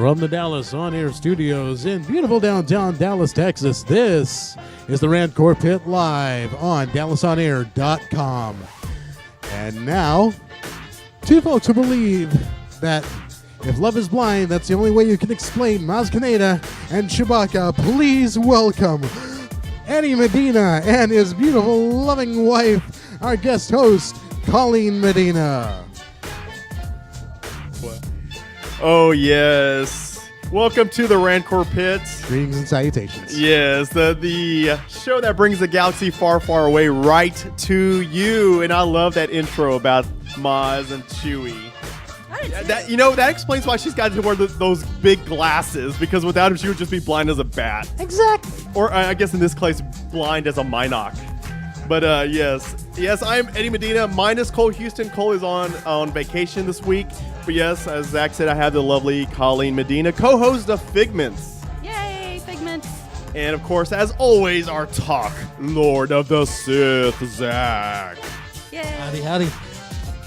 From the Dallas On Air Studios in beautiful downtown Dallas, Texas, this is the Rantcor Pit live on DallasOnAir.com. And now, two folks who believe that if love is blind, that's the only way you can explain Maz Kaneda and Chewbacca. Please welcome Eddie Medina and his beautiful, loving wife, our guest host, Colleen Medina. Oh, yes. Welcome to the Rantcor Pit. Greetings and salutations. Yes, the show that brings the galaxy far, far away right to you. And I love that intro about Maz and Chewie. That explains why she's got to wear those big glasses, because without him, she would just be blind as a bat. Exactly. Or I guess in this case, blind as a Minoc. But yes, I'm Eddie Medina, minus Cole Houston. Cole is on vacation this week. But yes, as Zach said, I have the lovely Colleen Medina, co-host of Figments. Yay, Figments. And of course, as always, our talk Lord of the Sith, Zach. Yay. Howdy.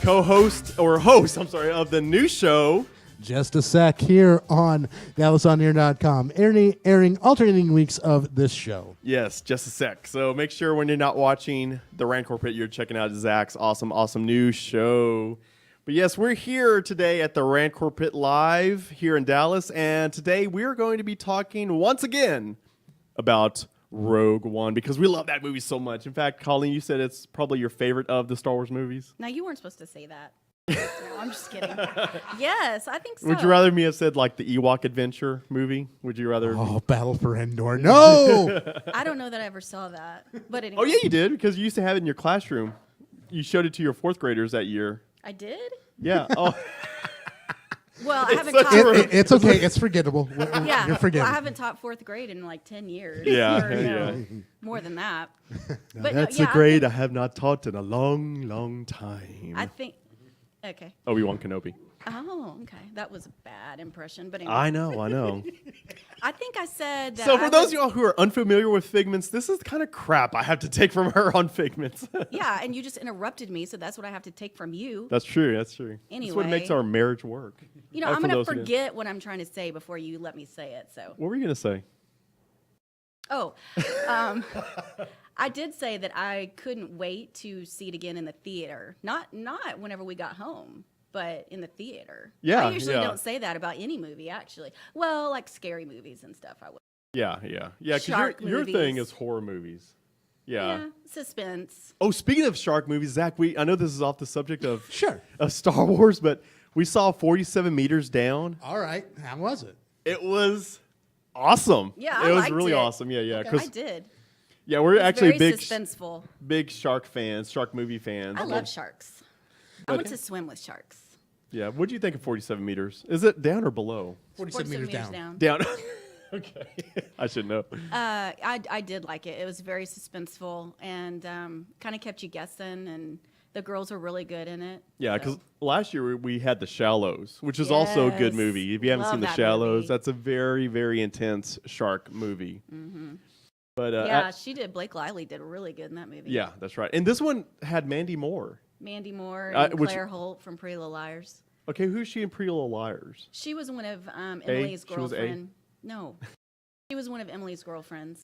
Co-host, of the new show. Just a sec here on DallasOnAir.com, airing alternating weeks of this show. Yes, just a sec. So make sure when you're not watching the Rantcor Pit, you're checking out Zach's awesome new show. But yes, we're here today at the Rantcor Pit Live here in Dallas, and today we're going to be talking once again about Rogue One, because we love that movie so much. In fact, Colleen, you said it's probably your favorite of the Star Wars movies. Now, you weren't supposed to say that. No, I'm just kidding. Yes, I think so. Would you rather me have said like the Ewok Adventure movie? Would you rather? Oh, Battle for Endor. No! I don't know that I ever saw that. But anyway. Oh, yeah, you did, because you used to have it in your classroom. You showed it to your fourth graders that year. I did? Yeah. Oh. Well, I haven't such taught. It's okay. It's forgettable. Yeah, You're forgiven. well, I haven't taught fourth grade in like 10 years. Yeah, or, yeah. more than that. Now, But that's no, a grade I have not taught in a long time. I think. Okay. Obi-Wan Kenobi. Oh, okay. That was a bad impression. But anyway. I know. I think I said that. So for those of y'all who are unfamiliar with Figments, this is the kind of crap I have to take from her on Figments. Yeah, and you just interrupted me, so that's what I have to take from you. That's true. That's Anyway. what makes our marriage work. You know, I'm going to forget what I'm trying to say before you let me say it. So. What were you going to say? Oh, I did say that I couldn't wait to see it again in the theater. Not whenever we got home, but in the theater. Yeah, I usually yeah. don't say that about any movie, actually. Well, like scary movies and stuff, I would. Yeah. Because Shark your movies. thing is horror movies. Yeah. Suspense. Oh, speaking of shark movies, Zach, I know this is off the subject of Sure. of Star Wars, but we saw 47 Meters Down. All right. How was it? It was awesome. Yeah, it I was liked really it. awesome. Yeah. I did. Yeah, we're It's actually very suspenseful. big shark fans, shark movie fans. I love sharks. I But- want to swim with sharks. Yeah, what do you think of 47 meters? Is it down or below? 47 meters down. Down. Okay, I should know. I did like it. It was very suspenseful and kind of kept you guessing, and the girls were really good in it. Yeah, because last year we had The Shallows, which is also a good Yes. movie. If you haven't Love seen The that Shallows, movie. that's a very, very intense shark movie. Mm-hmm. But Yeah, she did. Blake Lively did really good in that movie. yeah, that's right. And this one had Mandy Moore. Mandy Moore and which- Claire Holt from Pretty Little Liars. Okay, who's she in Pretty Little Liars? She was one of Emily's She was A? girlfriend. No, she was one of Emily's girlfriends.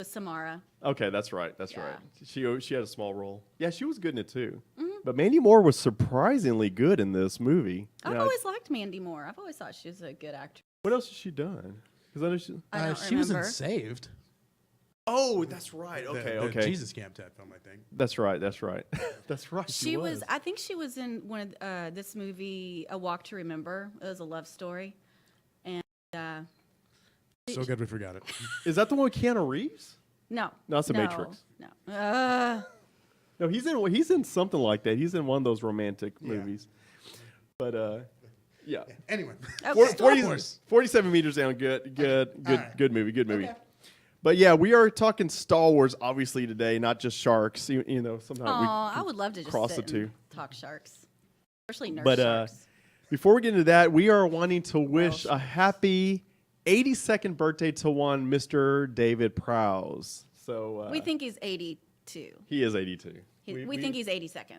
With Samara. Okay, that's right. Yeah. She had a small role. Yeah, she was good in it too. Mm-hmm. But Mandy Moore was surprisingly good in this movie. I've always liked Mandy Moore. I've always thought she was a good actress. What else has she done? Because I know she. I don't She was in remember. Saved. Oh, that's right. The Jesus Camp Ted film, I think. That's right. That's right. She was. I think she was in one of this movie, A Walk to Remember. It was a love story, and So good we forgot it. Is that the one with Keanu Reeves? no, No, it's The Matrix. No, No, he's in something like that. He's in one of those romantic movies. But yeah. Anyway. okay. 47 meters down. Good right. good movie. Good movie. Okay. But yeah, we are talking Star Wars obviously today, not just sharks. You know, sometimes I would love to just cross sit the two. and talk sharks, especially nurse But sharks. before we get into that, we are wanting to wish a happy 82nd birthday to one Mr. David Prowse. So We think he's 82. he is 82. We think he's 82nd.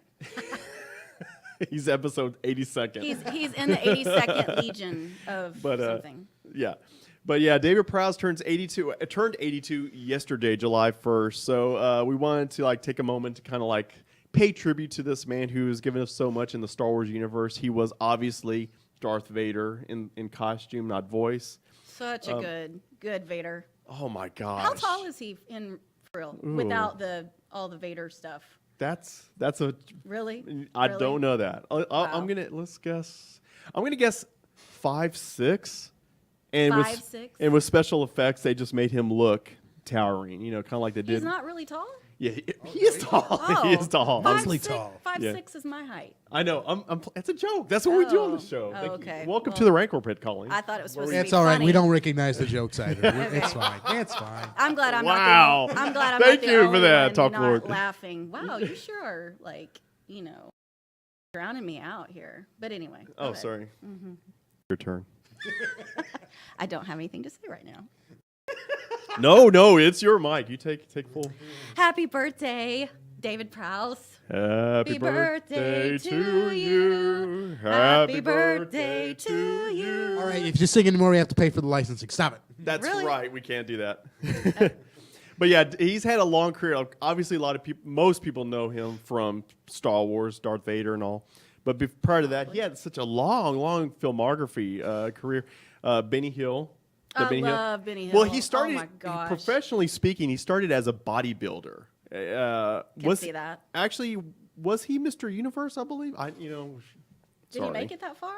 He's episode 82nd. He's in the 82nd Legion of something. Yeah. But yeah, David Prowse turns 82. Turned 82 yesterday, July 1st. So we wanted to take a moment to kind of pay tribute to this man who has given us so much in the Star Wars universe. He was obviously Darth Vader in costume, not voice. Such a good Vader. Oh my gosh! How tall is he in for real without all the Vader stuff? That's a really. I don't know that. I'm gonna guess 5'6". And 5'6". And with special effects, they just made him look towering. Kind of like they did. He's not really tall. Yeah, he is tall. Oh, He is tall. Mostly tall. 5'6" is my height. I know. It's a joke. That's what we do on the show. Oh, okay. Welcome to the Rantcor Pit, Colleen. I thought it was supposed to be It's all right. funny. We don't recognize the jokes either. It's fine. It's fine. I'm glad I'm Wow. not the, I'm glad I'm Thank not the you for only that, one Talk not Lord. laughing. Wow, you sure are drowning me out here. But anyway. go Oh, ahead. sorry. Your turn. I don't have anything to say right now. No, it's your mic. You take full. Happy birthday, David Prowse. Happy birthday to you. Happy birthday to you. All right, if you sing anymore, we have to pay for the licensing. Stop it. That's Really? right. We can't do that. But yeah, he's had a long career. Obviously, most people know him from Star Wars, Darth Vader, and all. But prior to that, he had such a long filmography career. Benny Hill. I love Benny Hill. Well, he started, oh my gosh. professionally speaking, he started as a bodybuilder. Can see that. Actually, was he Mr. Universe, I believe? Did he make it that far?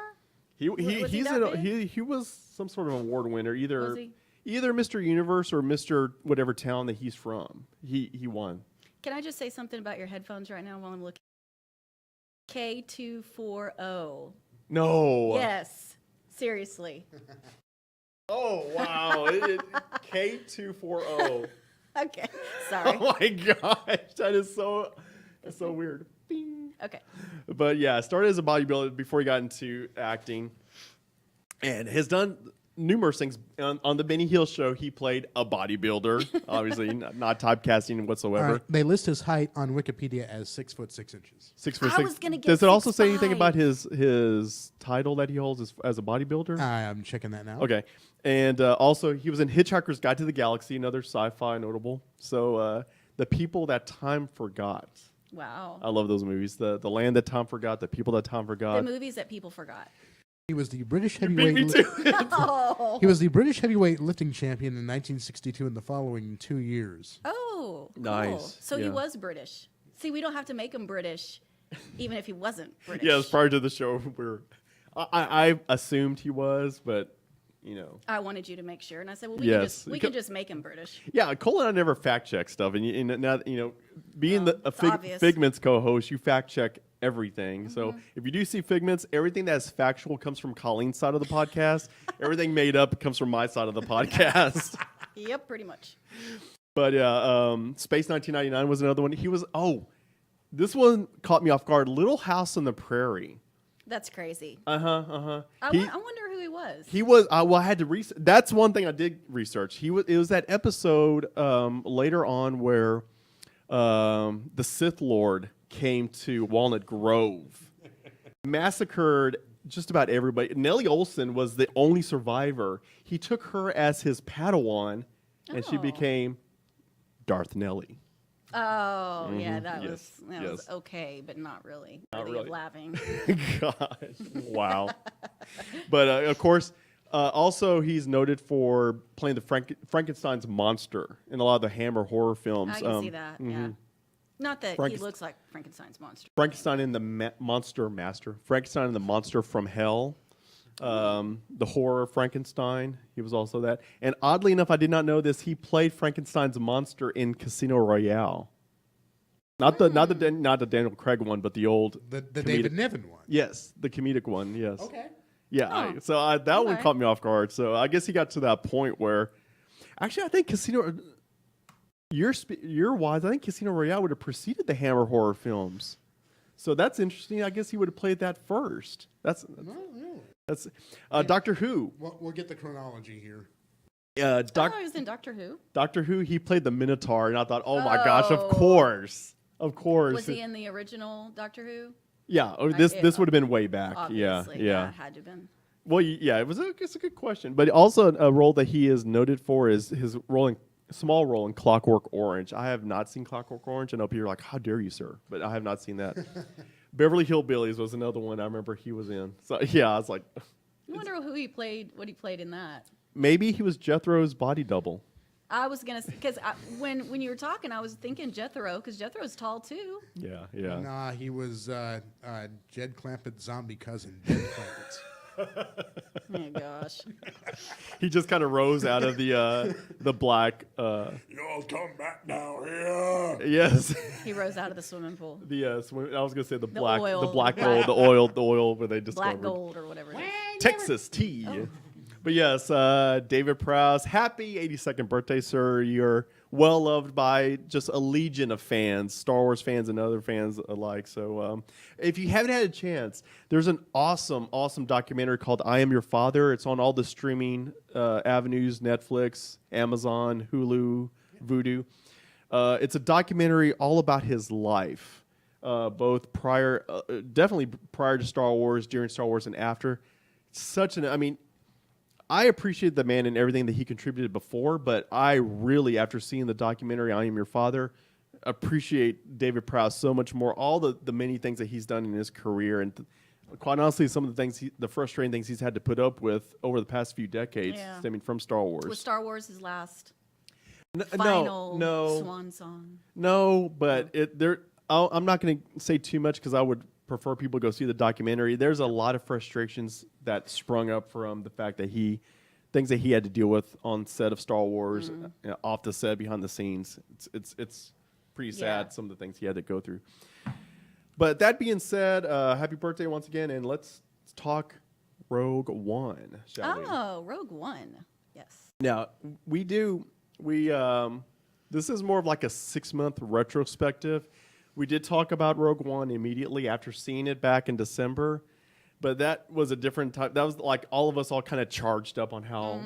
He Was he he's that big? he was some sort of award winner, Was either he? Mr. Universe or Mr. whatever town that he's from. He won. Can I just say something about your headphones right now while I'm looking? K240. No. Yes. Seriously. Oh wow. K240. Okay. Sorry. Oh my gosh, that's so weird. Bing. Okay. But yeah, started as a bodybuilder before he got into acting, and has done numerous things. On the Benny Hill show, he played a bodybuilder, obviously not typecasting whatsoever. All right, they list his height on Wikipedia as 6'6". 6'6". I was gonna get Does it also say anything 6'5". about his title that he holds as a bodybuilder? I'm checking that now. Okay. And also, he was in Hitchhiker's Guide to the Galaxy, another sci-fi notable. So, The People That Time Forgot. Wow. I love those movies. The Land That Time Forgot, The People That Time The Forgot. movies that people forgot. He was the British Beat me heavyweight. to it. Oh. He was the British heavyweight lifting champion in 1962 and the following 2 years. Oh, cool. Nice. So he Yeah. was British. See, we don't have to make him British, even if he wasn't British. Yes, prior to the show, I assumed he was, but, I wanted you to make sure, and I said, well, Yes. we can just make him British. Yeah, Cole and I never fact check stuff, and now being a it's obvious. Figments co-host, you fact check everything. So if you do see Figments, everything that's factual comes from Colleen's side of the podcast. Everything made up comes from my side of the podcast. Yep, pretty much. But yeah, Space 1999 was another one. This one caught me off guard. Little House on the Prairie. That's crazy. I I wonder who he was. He was. Well, I had to research. That's one thing I did research. It was that episode later on where the Sith Lord came to Walnut Grove, massacred just about everybody. Nellie Olson was the only survivor. He took her as his Padawan, and she Oh. became Darth Nellie. Oh, yeah, that Yes, was yes. okay, but not really. Not Worthy really. of laughing. Gosh, wow. But of course, also he's noted for playing the Frankenstein's monster in a lot of the Hammer horror films. I can see that, yeah. Not that he Frankenst- looks like Frankenstein's monster. Frankenstein and the Monster Master. Frankenstein and the Monster from Hell. The horror of Frankenstein. He was also that. And oddly enough, I did not know this. He played Frankenstein's monster in Casino Royale. Not the Daniel Craig one, but the old The comedic- David Niven one. Yes, the comedic one. Yes. Okay. Yeah. Oh. So that one Okay. caught me off guard. So I guess he got to that point where, actually, I think Casino. You're wise. I think Casino Royale would have preceded the Hammer horror films. So that's interesting. I guess he would have played that first. That's Doctor Who. We'll get the chronology here. He was in Doctor Who. Doctor Who. He played the Minotaur, and I thought, oh my gosh, of course. Was he in the original Doctor Who? Yeah, this would have been way back. Obviously, Yeah. it had to have been. Well, yeah, it's a good question, but also a role that he is noted for is his small role in Clockwork Orange. I have not seen Clockwork Orange. I know people are like, "How dare you, sir?" But I have not seen that. Beverly Hillbillies was another one I remember he was in. So yeah, I was like, I wonder who he played. What he played in that. maybe he was Jethro's body double. I was gonna because when you were talking, I was thinking Jethro because Jethro's tall too. Yeah. Nah, he was Jed Clampett's zombie cousin, Jed Clampett. Oh my gosh. He just kind of rose out of the black. Y'all come back down here. Yes. He rose out of the swimming pool. I was gonna say the black oil. gold, the oil where they discovered Black gold or whatever it is. Texas tea. Oh. But yes, David Prowse, happy 82nd birthday, sir. You're well loved by just a legion of fans, Star Wars fans and other fans alike. So if you haven't had a chance, there's an awesome documentary called I Am Your Father. It's on all the streaming avenues, Netflix, Amazon, Hulu, Vudu. It's a documentary all about his life, both definitely prior to Star Wars, during Star Wars, and after. I appreciate the man and everything that he contributed before, but I really, after seeing the documentary I Am Your Father, appreciate David Prowse so much more. All the many things that he's done in his career, and quite honestly, some of the frustrating things he's had to put up with over the past few decades, stemming from Star Wars. Was Star Wars his last no, swan song? No, but I'm not going to say too much because I would prefer people go see the documentary. There's a lot of frustrations that sprung up from the fact that things that he had to deal with on set of Star Wars, off the set, behind the scenes. It's pretty sad, some of the things he had to go through. But that being said, happy birthday once again, and let's talk Rogue One, shall we? Oh, Rogue One. Yes. Now, this is more of like a 6-month retrospective. We did talk about Rogue One immediately after seeing it back in December, but that was a different type. That was like all of us all kind of charged up on how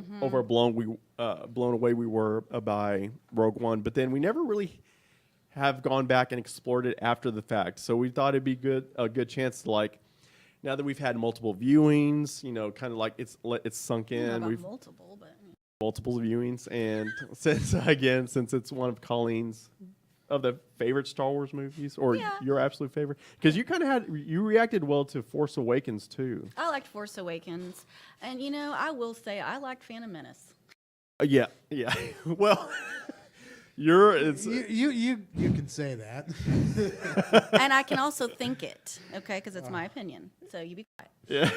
blown away we were by Rogue One. But then we never really have gone back and explored it after the fact. So we thought it'd be a good chance to, like, now that we've had multiple viewings, kind of like it's sunk in. We've multiple viewings, and since it's one of Colleen's of the favorite Star Wars movies, or your absolute favorite, because you reacted well to Force Awakens too. I liked Force Awakens, and I will say I liked Phantom Menace. Yeah. Well, you can say that. And I can also think it, okay, because it's my opinion. So you be quiet. Yeah.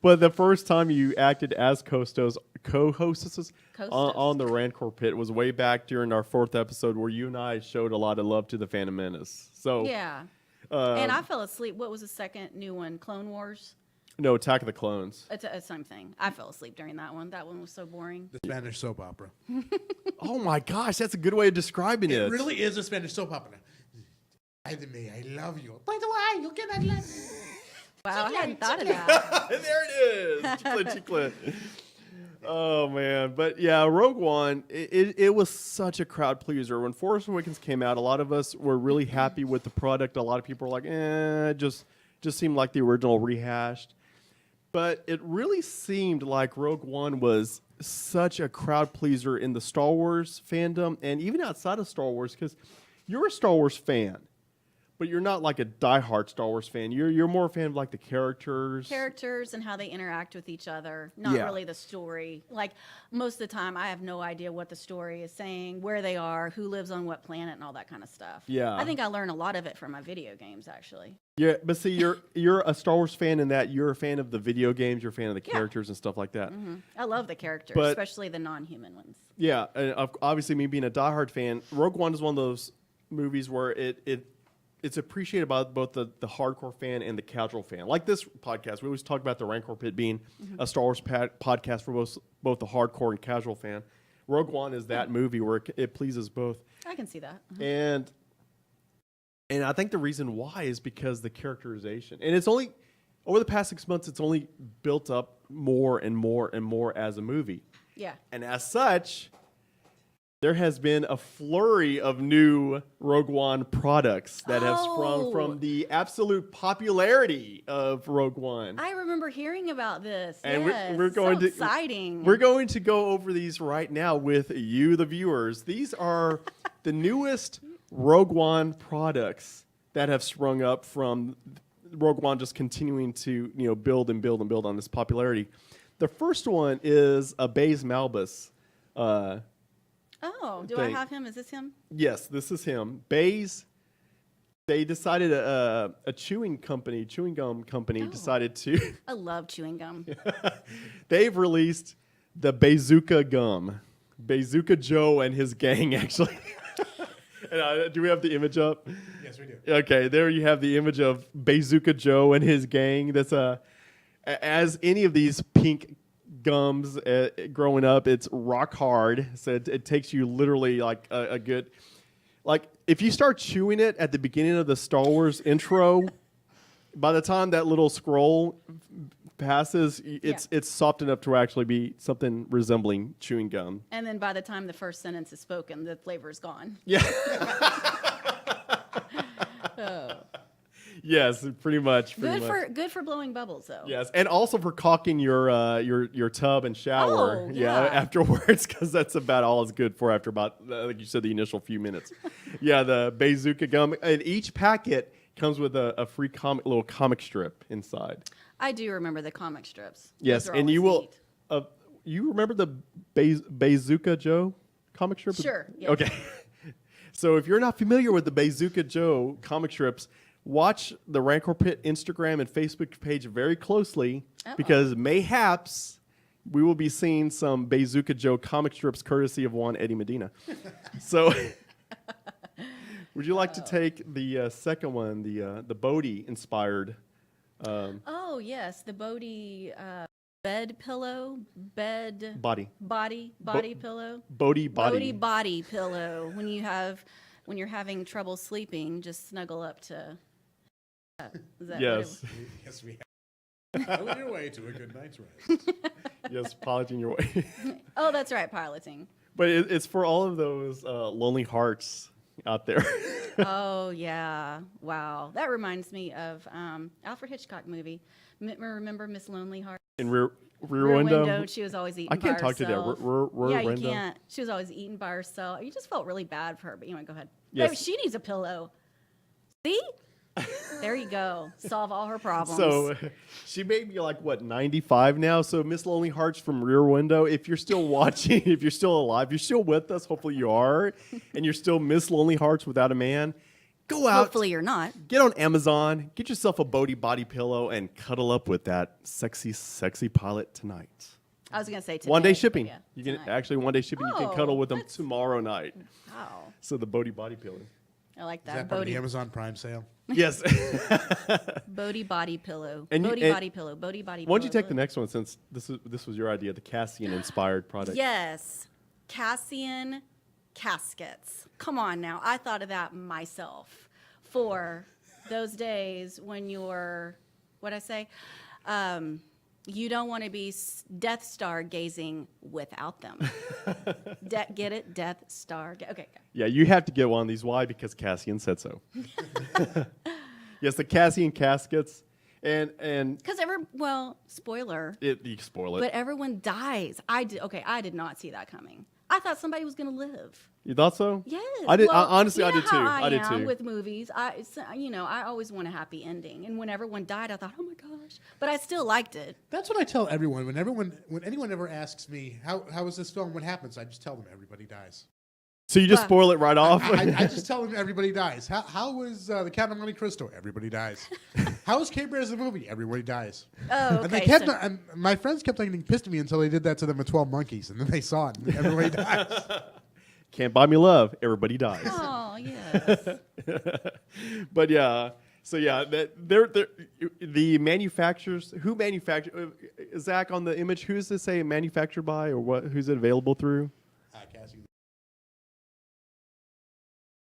But the first time you acted as co-hostesses on the Rantcor Pit was way back during our 4th episode, where you and I showed a lot of love to the Phantom Menace. So yeah. And I fell asleep. What was the second new one? Clone Wars? No, Attack of the Clones. It's the same thing. I fell asleep during that one. That one was so boring. The Spanish soap opera. Oh my gosh, that's a good way of describing it. It really is a Spanish soap opera. I love you. By the way, you cannot love me. Wow, I hadn't thought of that. There it is. Chiclet. Oh, man. But, yeah, Rogue One, it was such a crowd pleaser. When Force Awakens came out, a lot of us were really happy with the product. A lot of people were like, it just seemed like the original rehashed. But it really seemed like Rogue One was such a crowd pleaser in the Star Wars fandom, and even outside of Star Wars, because you're a Star Wars fan. But you're not like a diehard Star Wars fan. You're more a fan of like the characters and how they interact with each other. Not really the story. Like most of the time, I have no idea what the story is saying, where they are, who lives on what planet, and all that kind of stuff. Yeah, I think I learned a lot of it from my video games, actually. Yeah, but see, you're a Star Wars fan in that you're a fan of the video games. You're a fan of the characters and stuff like that. Mm-hmm. I love the characters, especially the non-human ones. Yeah, and obviously, me being a diehard fan, Rogue One is one of those movies where it's appreciated by both the hardcore fan and the casual fan. Like this podcast, we always talk about the Rantcor Pit being a Star Wars podcast for both the hardcore and casual fan. Rogue One is that movie where it pleases both. I can see that. And I think the reason why is because the characterization. And it's only, over the past 6 months, it's only built up more and more and more as a movie. Yeah. And as such, there has been a flurry of new Rogue One products that have sprung from the absolute popularity of Rogue One. I remember hearing about this. And yes. we're going so to exciting. We're going to go over these right now with you, the viewers. These are the newest Rogue One products that have sprung up from Rogue One just continuing to build and build and build on this popularity. The first one is a Baze Malbus. Do I have him? Is this him? Yes, this is him. Baze. They decided a chewing gum company decided to. I love chewing gum. They've released the Bazooka gum. Bazooka Joe and his gang, actually. And, do we have the image up? Yes, we do. Okay, there you have the image of Bazooka Joe and his gang. That's as any of these pink gums growing up, it's rock hard. So it takes you literally like a good, like if you start chewing it at the beginning of the Star Wars intro, by the time that little scroll passes, it's soft enough to actually be something resembling chewing gum. And then by the time the first sentence is spoken, the flavor is gone. Yeah. Oh. Yes, pretty much. Good for blowing bubbles, though. Yes, and also for caulking your tub and shower. Oh, yeah. Afterwards, because that's about all it's good for after about, like you said, the initial few minutes. Yeah, the Bazooka gum, and each packet comes with a free little comic strip inside. I do remember the comic strips. Yes, and you will. You remember the Bazooka Joe comic strip? Sure. Yes. Okay. So if you're not familiar with the Bazooka Joe comic strips, watch the Rantcor Pit Instagram and Facebook page very closely because mayhaps we will be seeing some Bazooka Joe comic strips courtesy of one Eddie Medina. So would you like to take the second one, the Bodhi inspired? Yes, the Bodhi bed pillow, body pillow. Bodhi body. Bodhi body pillow. When you're having trouble sleeping, just snuggle up to. Is that yes. Yes, we have. Pilot your way to a good night's rest. Yes, piloting your way. Oh, that's right, piloting. But it's for all of those lonely hearts out there. Oh, yeah. Wow. That reminds me of Alfred Hitchcock movie. Remember Miss Lonely Heart? In Rear Window? She was always eating I can't by talk herself. to that. Rear you Window? can't. She was always eating by herself. You just felt really bad for her. But anyway, go ahead. Yes. Babe, she needs a pillow. See? There you go. Solve all her problems. So she may be like, 95 now? So Miss Lonely Hearts from Rear Window, if you're still watching, if you're still alive, you're still with us, hopefully you are, and you're still Miss Lonely Hearts without a man, go out. Hopefully you're not. Get on Amazon, get yourself a Bodhi body pillow, and cuddle up with that sexy, sexy pilot tonight. I was going to say today. One-day shipping. Yeah, you can tonight. actually one-day shipping. You can cuddle with them that's- tomorrow night. Wow. So the Bodhi body pillow. I like Is that. that part of the Amazon Prime sale? Yes. Bodhi body pillow. And Bodhi body pillow. Bodhi body pillow. Why don't you take the next one since this was your idea, the Cassian inspired product? Yes. Cassian caskets. Come on now. I thought of that myself for those days when you're, what'd I say? You don't want to be Death Star gazing without them. Get it? Death Star. Okay. Yeah, you have to get one of these. Why? Because Cassian said so. Yes, the Cassian caskets. And Because spoiler. you spoil it. But everyone dies. I did not see that coming. I thought somebody was going to live. You thought so? Yes. I did. Well, Honestly, you know I did too. how I did am too. with movies. I always want a happy ending. And when everyone died, I thought, oh my gosh. But I still liked it. That's what I tell everyone. When anyone ever asks me, how is this film? What happens? I just tell them everybody dies. So you just spoil it right off? I just tell them everybody dies. How was the Count of Monte Cristo? Everybody dies. How was Cape Bears the movie? Everybody dies. Oh, okay. And they kept, and my friends kept getting pissed at me until they did that to them with 12 Monkeys, and then they saw it, and everybody dies. Can't buy me love. Everybody dies. Oh, yes. But yeah, so yeah, the manufacturers who manufacture Zach on the image. Who's this say manufactured by, or what? Who's it available through? Cassie.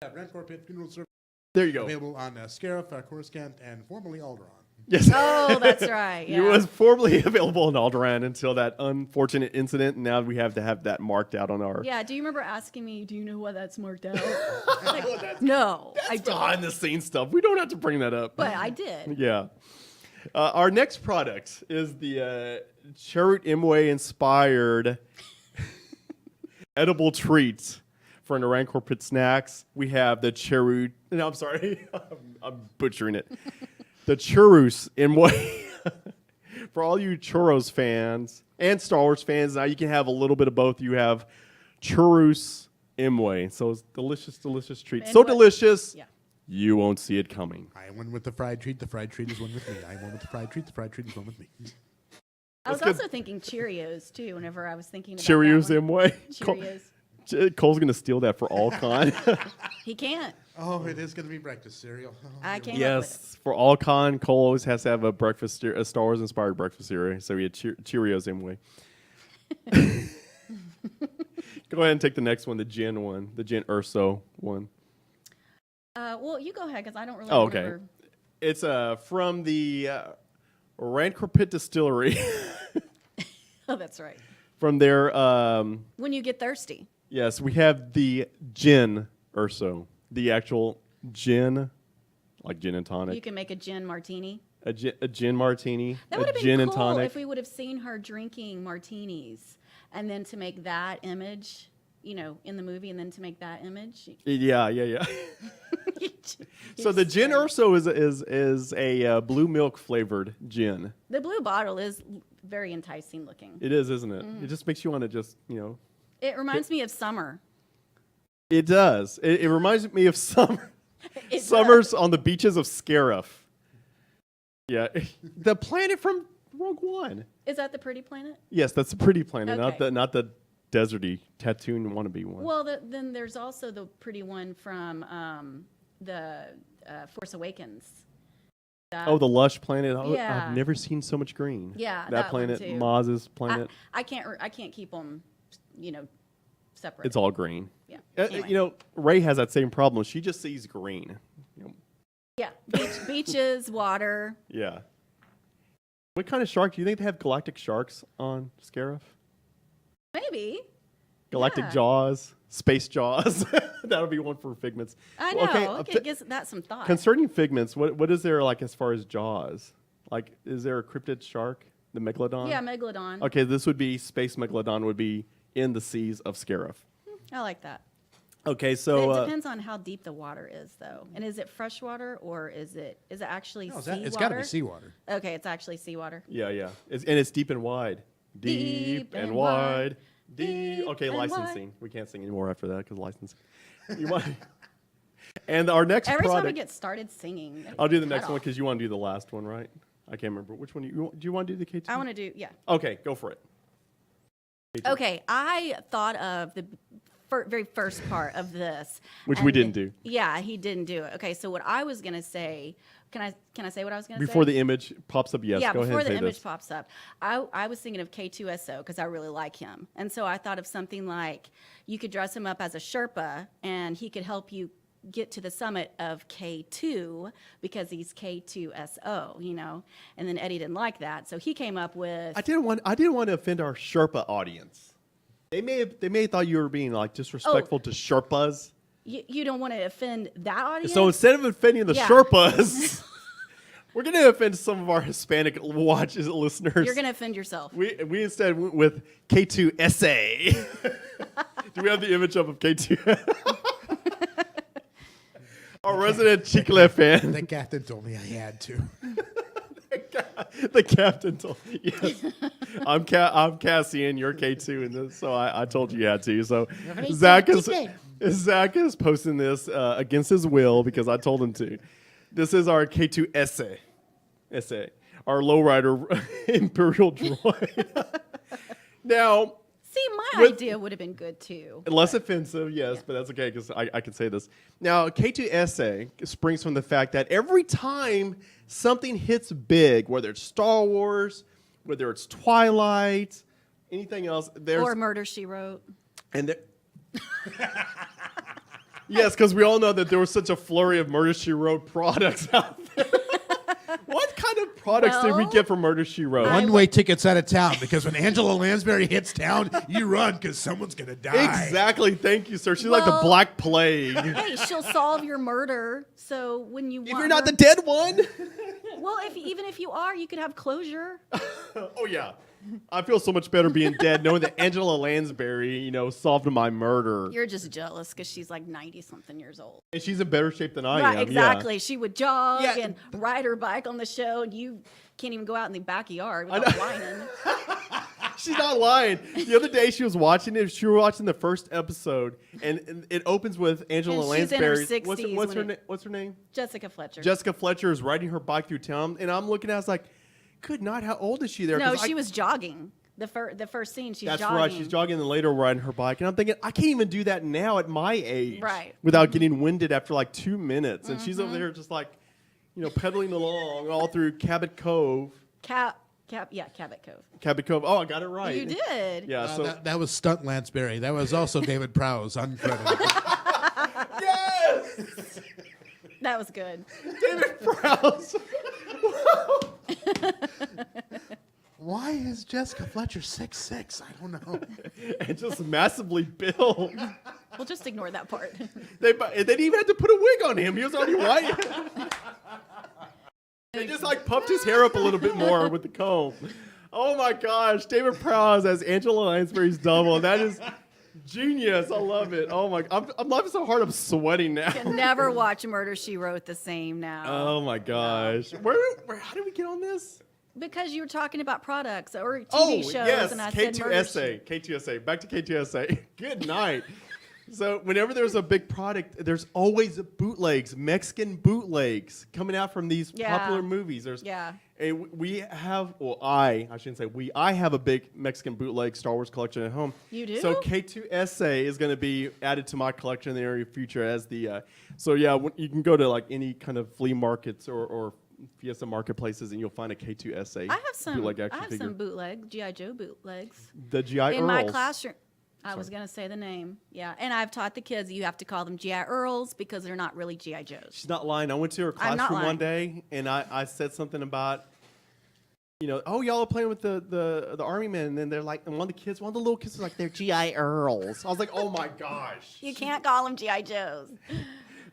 Rantcor Pit Funeral Service. There you go. Available on Scarif, Coruscant, and formerly Alderaan. Yes. Oh, that's right. It Yeah. was formerly available in Alderaan until that unfortunate incident, and now we have to have that marked out on our. Yeah. Do you remember asking me, do you know why that's marked out? Like, no, I That's don't. behind the scenes stuff. We don't have to bring that up. But I did. Yeah. Our next product is the Cherut Imwe inspired edible treats for the Rantcor Pit snacks. We have the Cherut. No, I'm sorry. I'm butchering it. The Churros Imwe. For all you churros fans and Star Wars fans, now you can have a little bit of both. You have Churros Imwe. So it's delicious, delicious treat. And So what- delicious, Yeah. you won't see it coming. I went with the fried treat. The fried treat is one with me. I went with the fried treat. The fried treat is one with me. I was That's good. also thinking Cheerios too. Whenever I was thinking about Cheerios that one. Imwe. Cheerios. Cole's going to steal that for all con. He can't. Oh, it is going to be breakfast cereal. Oh, I can't. Yes, for all con, Cole always has to have a Star Wars inspired breakfast cereal. So he had Cheerios Imwe. Go ahead and take the next one, the Gin one, the Gin Urso one. Well, you go ahead because I don't really Oh, okay. remember. It's from the Rantcor Pit Distillery. Oh, that's right. From their When you get thirsty. yes, we have the Gin Urso, the actual gin, like gin and tonic. You can make a gin martini. A gin martini, That would a have gin been and cool tonic. if we would have seen her drinking martinis, and then to make that image, in the movie, and then to make that image. Yeah. So the Gin Urso is a blue milk flavored gin. The blue bottle is very enticing looking. It is, isn't it? Mm-hmm. It just makes you want to just, It reminds me of summer. It does. It reminds me of summer. It Summers on the beaches of Scarif. Yeah, the planet from Rogue One. Is that the pretty planet? Yes, that's a pretty planet, Okay. not the deserty Tatooine wannabe one. Well, then there's also the pretty one from the Force Awakens. Oh, the lush planet. Oh, Yeah. I've never seen so much green. Yeah, that that one planet, too. Maz's planet. I can't keep them, separate. It's all green. Yeah. Anyway. Ray has that same problem. She just sees green. Yeah. Beaches, water. Yeah. What kind of shark do you think they have? Galactic sharks on Scarif? Maybe. Galactic Yeah. Jaws, Space Jaws. That would be one for Figments. I know. Okay, it gives that some thought. concerning Figments, what is there like as far as Jaws? Like, is there a cryptid shark, the Megalodon? Yeah, Megalodon. Okay, this would be Space Megalodon would be in the seas of Scarif. I like that. Okay, so it depends on how deep the water is, though. And is it fresh water or is it actually No, seawater? it's got to be seawater. Okay, it's actually seawater. yeah. It's deep and wide. Deep and wide. Deep Okay, and licensing. We can't sing anymore after that because licensing. You want- And our next Every time we product. get started singing, I'll do the cut next one off. because you want to do the last one, right? I can't remember which one. Do you want to do the K2? I want to do, yeah. Okay, go for it. K2. Okay, I thought of the very first part of this. Which and we didn't do. Yeah, he didn't do it. Okay, so what I was going to say, can I say what I was going to say? Before the image pops up, yes, yeah, go ahead before and the say image this. pops up, I was thinking of K2SO because I really like him. And so I thought of something like you could dress him up as a Sherpa and he could help you get to the summit of K2 because he's K2SO, And then Eddie didn't like that. So he came up with I didn't want to offend our Sherpa audience. They may have thought you were being like disrespectful to Sherpas. you don't want to offend that audience. So instead of offending the Yeah. Sherpas, we're going to offend some of our Hispanic listeners. You're going to offend yourself. We instead went with K2SA. Do we have the image up of K2? Our resident Chicle fan. The captain told me I had to. The captain told me, yes. I'm Cassian, you're K2 in this, so I told you had to. So Zach is posting this against his will because I told him to. This is our K2 essay, our lowrider Imperial droid. Now, See, my idea would have been good too. less offensive, yes, but that's okay because I can say this. Now, K2 essay springs from the fact that every time something hits big, whether it's Star Wars, whether it's Twilight, anything else, there's Or Murder, She Wrote. and yes, because we all know that there was such a flurry of Murder She Wrote products out there. What kind of products did we Well, get from Murder, She Wrote? One-way tickets out of town, because when Angela Lansbury hits town, you run because someone's going to die. Exactly. Thank you, sir. She's like the Well- Black Plague. Hey, she'll solve your murder. So when you If want you're not her- the dead one. well, even if you are, you could have closure. Oh, yeah. I feel so much better being dead knowing that Angela Lansbury, solved my murder. You're just jealous because she's like 90-something years old. And she's in better shape than I Right, am. exactly. She would jog Yeah. and ride her bike on the show, and you can't even go out in the backyard without whining. Yeah. She's not lying. The other day she was watching it. She was watching the first episode, and it opens with Angela And she's in her Lansbury. 60s What's her name? Jessica Fletcher. Jessica Fletcher is riding her bike through town, and I'm looking at it, I was like, good night, how old is she there? no, 'Cause she was jogging. The first scene, she's That's jogging. right. She's jogging and later riding her bike. And I'm thinking, I can't even do that now at my age. Right. Without getting winded after like 2 minutes. And she's over Mm-hmm. there just like, pedaling along all through Cabot Cove. Cabot Cove. Cabot Cove. Oh, I got it right. You did. Yeah. So that was Stunt Lansbury. That was also David Prowse, uncredited. yes, That was good. David Prowse. Why is Jessica Fletcher 6'6"? I don't know. And just massively built. We'll just ignore that part. They didn't even have to put a wig on him. He was already white. They just like puffed his hair up a little bit more with the comb. Oh my gosh, David Prowse as Angela Lansbury's double. That is genius. I love it. Oh my, I'm laughing so hard I'm sweating now. Can never watch Murder, She Wrote the same now. Oh my gosh. How did we get on this? Because you were talking about products or TV Oh, shows, yes, and I said Murder, K2SA. Back to K2SA. Good night. So whenever there's a big product, there's always bootlegs, Mexican bootlegs coming out from these Yeah. popular movies. Yeah. And we have, I shouldn't say we, I have a big Mexican bootleg Star Wars collection at home. You do? So K2SA is going to be added to my collection in the near future as the, you can go to like any kind of flea markets or Fiesta marketplaces and you'll find a K2SA I have some. bootleg I action have figure. some bootleg GI Joe bootlegs The GI in my Earls. classroom. I was going to say the name. Yeah, and I've taught the kids you have to call them GI Earls because they're not really GI Joes. She's not lying. I went to her I'm not classroom one lying. day and I said something about, oh, y'all are playing with the army men, and then they're like, and one of the little kids was like, they're GI Earls. I was like, oh my gosh. You can't call them GI Joes.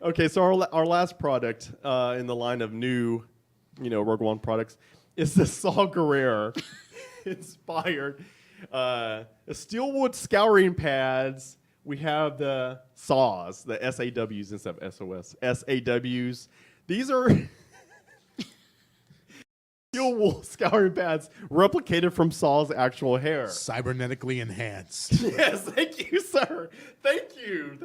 Okay, so our last product in the line of new, Rogue One products is the Saw Gerrera inspired steelwood scouring pads. We have the SAWs, the SAWs instead of SOS. SAWs. These are steel wool scouring pads replicated from Saw's actual hair. Cybernetically enhanced. Yes, thank you, sir. Thank you.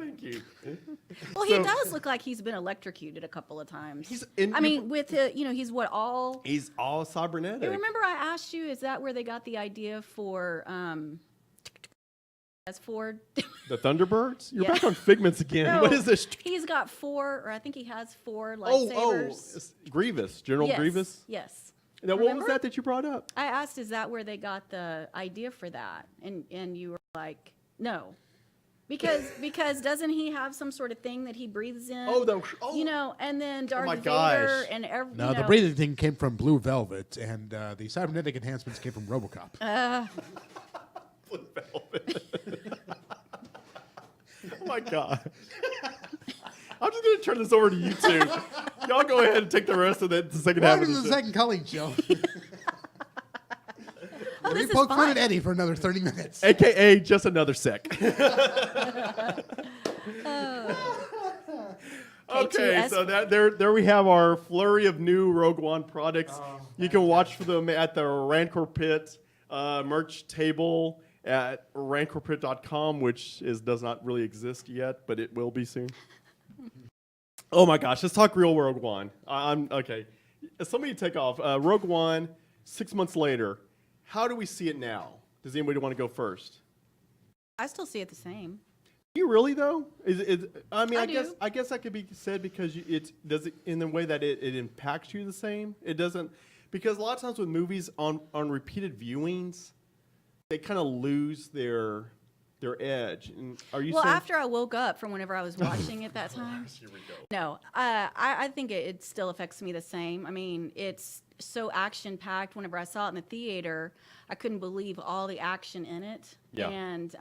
Well, So- he does look like he's been electrocuted a couple of times. He's in- with he's what all. He's all cybernetic. You remember I asked you, is that where they got the idea for as Ford? The Thunderbirds? You're Yeah. back on Figments again. No, What is this? He's got 4, or I think he has 4 Oh, lightsabers. it's Grievous. General Yes, Grievous? Yes. Now, what was Remember? that you brought up? I asked, is that where they got the idea for that? And you were like, no. Because doesn't he have some sort of thing that he breathes in? And then Darth my Vader gosh. and every. No, the breathing thing came from Blue Velvet, and the cybernetic enhancements came from RoboCop. Blue Velvet. Oh, my God. I'm just going to turn this over to you two. Y'all go ahead and take the rest of the second half of Welcome the to the show. second Colleen show. Oh, We this is poke fun fun. at Eddie for another 30 minutes. AKA just another sec. Okay, so there we have our flurry of new Rogue One products. You can watch for them at the Rantcor Pit merch table at rantcorpit.com, which does not really exist yet, but it will be soon. Oh my gosh, let's talk real Rogue One. I'm okay. Somebody take off. Rogue One, 6 months later. How do we see it now? Does anybody want to go first? I still see it the same. Do you really though? I do. guess that could be said because does it in the way that it impacts you the same. It doesn't, because a lot of times with movies on repeated viewings, they kind of lose their edge. And are you Well, saying? after I woke up from whenever I was watching it that time. Here we go. No, I think it still affects me the same. I mean, so action packed. Whenever I saw it in the theater, I couldn't believe all the action in it. Yeah. And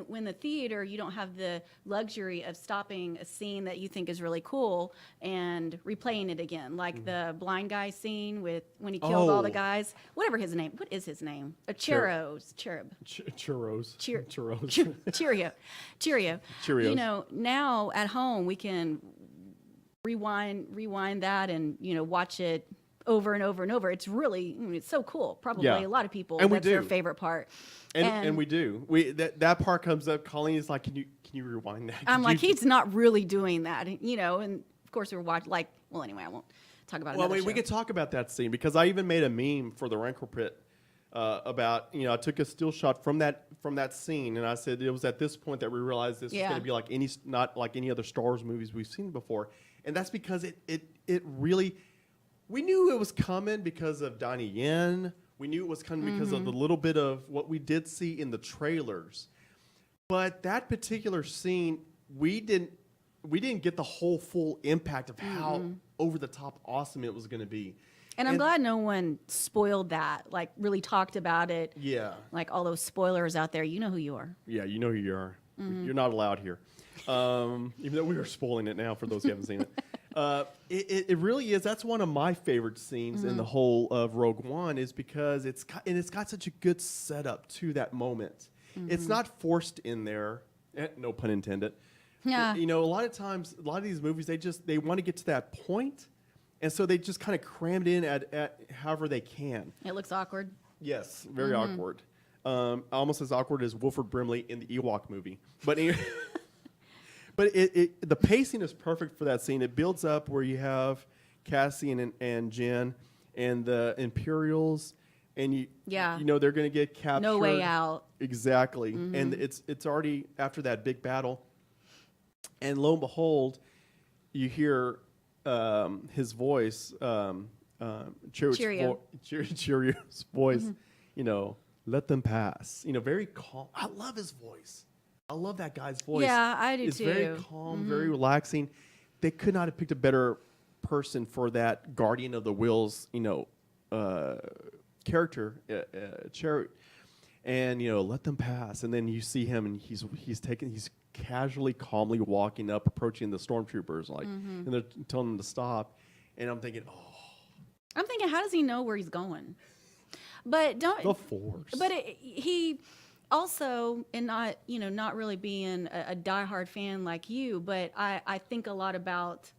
when the theater, you don't have the luxury of stopping a scene that you think is really cool and replaying it again, like the blind guy scene when he killed all the guys. Whatever his name. What is his name? Cherub. Churros. Cheerio. Cheerios. Now at home we can rewind that and watch it over and over and over. It's really it's so cool. Probably a lot of people and that's their favorite part. And we do. That part comes up. Colleen is like, "Can you rewind that?" I'm like, he's not really doing that, And of course we're watching. Anyway, I won't talk about it. Well, we could talk about that scene because I even made a meme for the Rantcor Pit about I took a still shot from that scene and I said it was at this point that we realized this was going to be not like any other Star Wars movies we've seen before, and that's because it really. We knew it was coming because of Donnie Yen. We knew it was coming because of the little bit of what we did see in the trailers. But that particular scene, we didn't get the whole full impact of how over the top awesome it was going to be. And I'm glad no one spoiled that, like really talked about it. Yeah. Like all those spoilers out there, you know who you are. Yeah, you know who you are. You're not allowed here. Even though we are spoiling it now for those who haven't seen it. It really is. That's one of my favorite scenes in the whole of Rogue One is because it's got such a good setup to that moment. It's not forced in there. No pun intended. Yeah. A lot of times, a lot of these movies, they want to get to that point, and so they just kind of cram it in at however they can. It looks awkward. Yes, very awkward. Almost as awkward as Wilford Brimley in the Ewok movie. But But the pacing is perfect for that scene. It builds up where you have Cassian and Jen and the Imperials, and they're going to get captured. No way out. Exactly, and it's already after that big battle, and lo and behold, you hear his voice, Cheerio's voice. Let them pass. Very calm. I love his voice. I love that guy's voice. Yeah, I do it's too. It's very calm, very relaxing. They could not have picked a better person for that Guardian of the Wills, character, Chariot. And let them pass. And then you see him, and he's casually, calmly walking up, approaching the stormtroopers, and they're telling them to stop. And I'm thinking, how does he know where he's going? But the Force. But he. Also, and not really being a diehard fan like you, but I think a lot about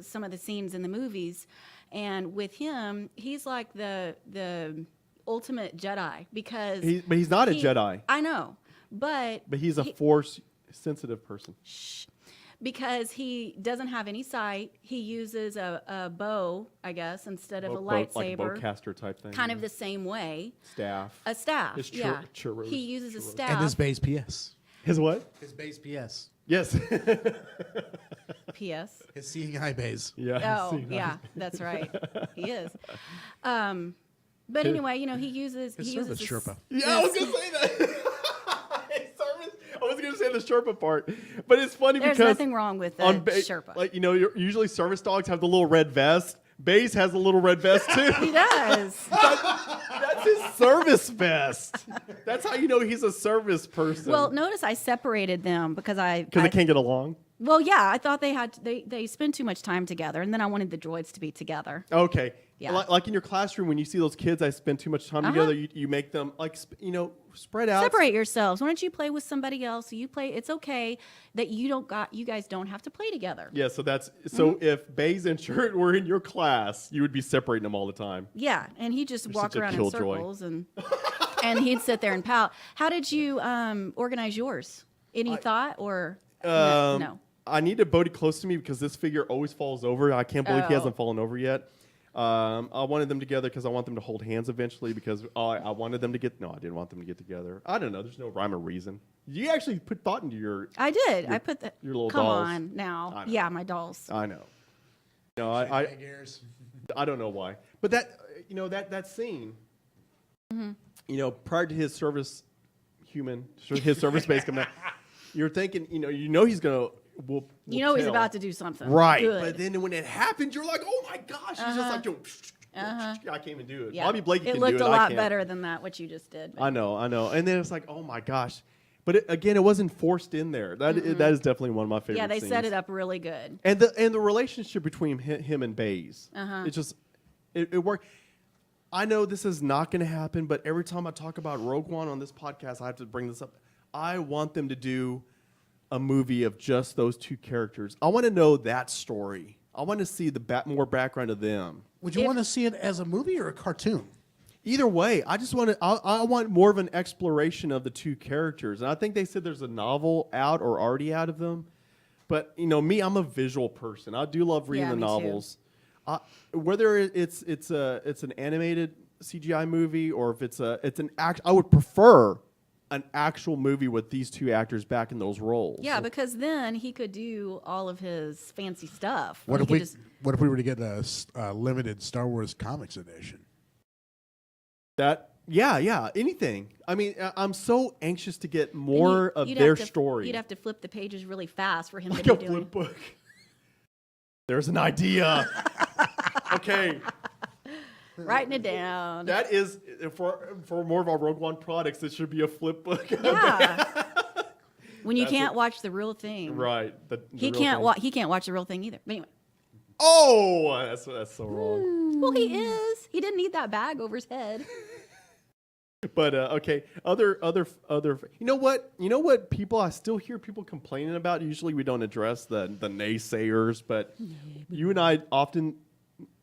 some of the scenes in the movies, and with him, he's like the ultimate Jedi because but he's not a Jedi. I know, but he's a Force sensitive person. Because he doesn't have any sight. He uses a bow, I guess, instead of a lightsaber. Like a bowcaster type thing. Kind of the same way. Staff. A staff, churros. He uses a staff. And his base PS. His what? His base PS. Yes. PS. His seeing eye base. Yeah. Oh, yeah, that's right. He is. But anyway, he uses... His service Sherpa. Yeah, I was going to say that. I was going to say the Sherpa part, but it's funny There's because nothing wrong with the Sherpa. Usually service dogs have the little red vest. Baze has a little red vest too. He does. That's his service vest. That's how you know he's a service person. Well, notice I separated them because they can't get along. Well, yeah, I thought they spend too much time together, and then I wanted the droids to be together. Okay. Yeah. Like in your classroom, when you see those kids that spend too much time together, you make them spread out. Separate yourselves. Why don't you play with somebody else? You play. It's okay that you guys don't have to play together. Yeah. So if Baze and Shirt were in your class, you would be separating them all the time. Yeah, and he just walk around in circles and he'd sit there and pout. How did you organize yours? Any thought or no? I need a Bodhi close to me because this figure always falls over. I can't believe he hasn't fallen over yet. I wanted them together because I want them to hold hands eventually because I wanted them to get... No, I didn't want them to get together. I don't know. There's no rhyme or reason. You actually put thought into your... I did. I put the... Your little Come dolls. on now. Yeah, my dolls. I know. No, I don't know why. But that scene, prior to his service base coming out, you're thinking, he's going to... he's about to do something. Right. Good. But then when it happens, you're like, oh my gosh. He's just like, Uh-huh. I can't even do it. Yeah. Bobby Blakey it can looked do it. a I lot can't. better than that, what you just did. I know. And then it's like, oh my gosh. But again, it wasn't forced in there. That is definitely one of my favorite Yeah, they scenes. set it up really good. And the relationship between him and Baze, it worked. I know this is not going to happen, but every time I talk about Rogue One on this podcast, I have to bring this up. I want them to do a movie of just those two characters. I want to know that story. I want to see the more background of them. Would you want to see it as a movie or a cartoon? Either way, I just want to. I want more of an exploration of the two characters, and I think they said there's a novel out or already out of them. But me, I'm a visual person. I do love reading the me novels. Whether it's an animated CGI movie or if it's an act, I would prefer an actual movie with these two actors back in those roles. Yeah, because then he could do all of his fancy stuff. What He if could we just- What if we were to get a limited Star Wars comics edition? Yeah, anything. I mean, I'm so anxious to get more of you'd their have to- story. You'd have to flip the pages really fast for him Like to a be doing. flip book. There's an idea. Okay. Writing it down. That is for more of our Rogue One products. It should be a flip book. Yeah. When you That's can't watch the real thing. Right. He can't watch the real thing either. But anyway. Oh, that's so wrong. Well, he is. He didn't need that bag over his head. But okay, other. You know what? People, I still hear people complaining about. Usually, we don't address the naysayers, but you and I often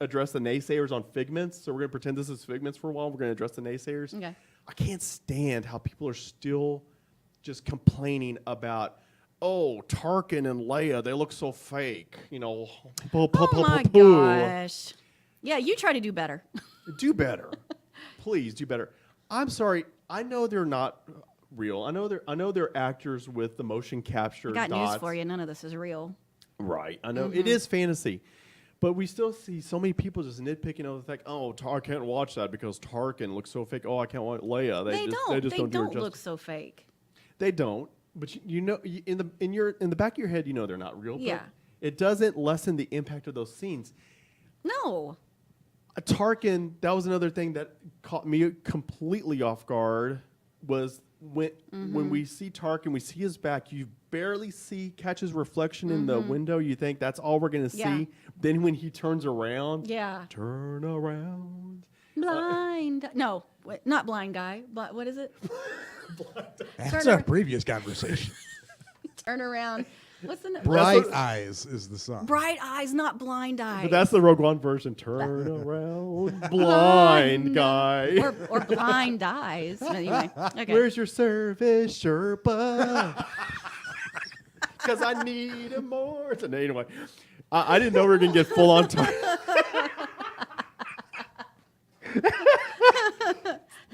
address the naysayers on Figments. So we're gonna pretend this is Figments for a while. We're gonna address the naysayers. Okay. I can't stand how people are still just complaining about, oh, Tarkin and Leia, they look so fake. Oh my gosh. Yeah, you try to do better. Do better. Please do better. I'm sorry. I know they're not real. I know they're actors with the motion capture I got dots. news for you. None of this is real. Right. I know it is fantasy. But we still see so many people just nitpicking over the fact, oh, I can't watch that because Tarkin looks so fake. Oh, I can't watch Leia. They just don't look so fake. They don't. But in the back of your head, they're not real. Yeah. But it doesn't lessen the impact of those scenes. No. Tarkin, that was another thing that caught me completely off guard. Was when we see Tarkin, we see his back. You barely catch his reflection in the window. You think that's all we're gonna Yeah. see. Then when he turns around, Yeah. turn around. No, not blind guy. But what is it? That's Turn a previous conversation. Turn around. What's the Bright Eyes is the song. Bright eyes, not blind eyes. But that's the Rogue One version. Turn around, blind guy. or blind eyes. Anyway, okay. Where's your service, Sherpa? Because I need a more. So, anyway, I didn't know we were going to get full on time.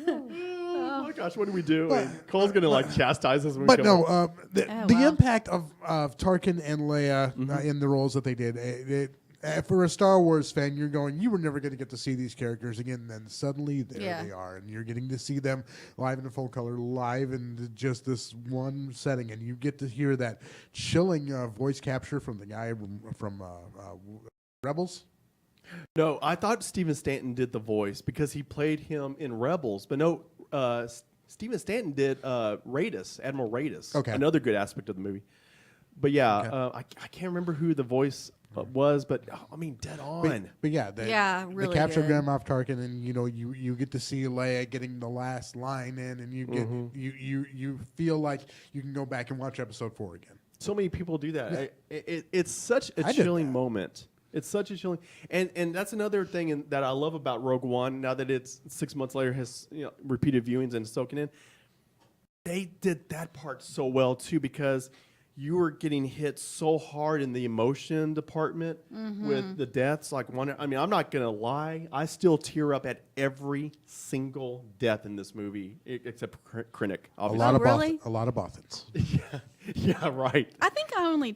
Oh my gosh, what do we do? Cole's going to chastise us when we But come no, up. the wow. impact of Tarkin and Leia in the roles that they did, for a Star Wars fan, you're going, you were never going to get to see these characters again. And then suddenly there they are, and you're getting to see them live in full color, live in just this one setting, and you get to hear that chilling voice capture from the guy from Rebels. No, I thought Stephen Stanton did the voice because he played him in Rebels. But no, Stephen Stanton did Raidus, Admiral Raidus. Okay. Another good aspect of the movie. But yeah, I can't remember who the voice was, but I mean, dead on. But yeah, really the capture good. Grand Moff Tarkin, and you get to see Leia getting the last line in, and you get you feel like you can go back and watch Episode 4 again. So many people do that. It's such a I did chilling that. moment. It's such a chilling, and that's another thing that I love about Rogue One. Now that it's 6 months later, has repeated viewings and soaking in. They did that part so well too, because you were getting hit so hard in the emotion department with the deaths. I'm not gonna lie, I still tear up at every single death in this movie, except Krennic. Obviously. A lot of Bothans. Yeah, right. I think I only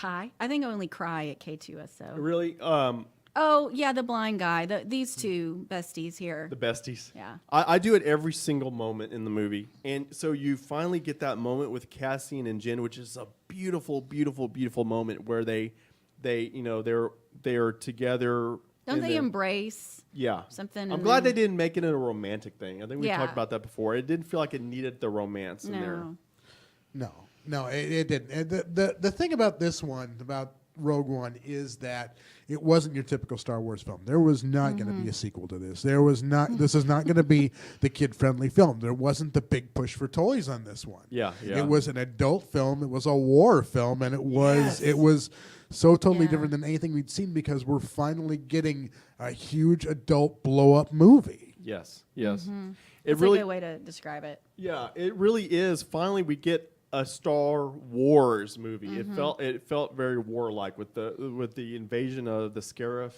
I think I only cry at K2SO. Really, Oh yeah, the blind guy. These two besties here. the besties. Yeah. I do it every single moment in the movie, and so you finally get that moment with Cassian and Jyn, which is a beautiful, beautiful, beautiful moment where they're together Don't And they then- embrace Yeah. something? I'm and glad they then- didn't make it a romantic thing. I think we Yeah. talked about that before. It didn't feel like it needed the romance in there. No. No, it didn't. And the thing about this one, about Rogue One, is that it wasn't your typical Star Wars film. There was not going to be a sequel to this. There was not. This is not going to be the kid-friendly film. There wasn't the big push for toys on this one. Yeah, yeah. It was an adult film. It was a war film, and it was so totally Yeah. different than anything we'd seen because we're finally getting a huge adult blow-up movie. Yes, yes. It It's really, a good way to describe it. yeah, it really is. Finally, we get a Star Wars movie. It felt very warlike with the invasion of the Scarif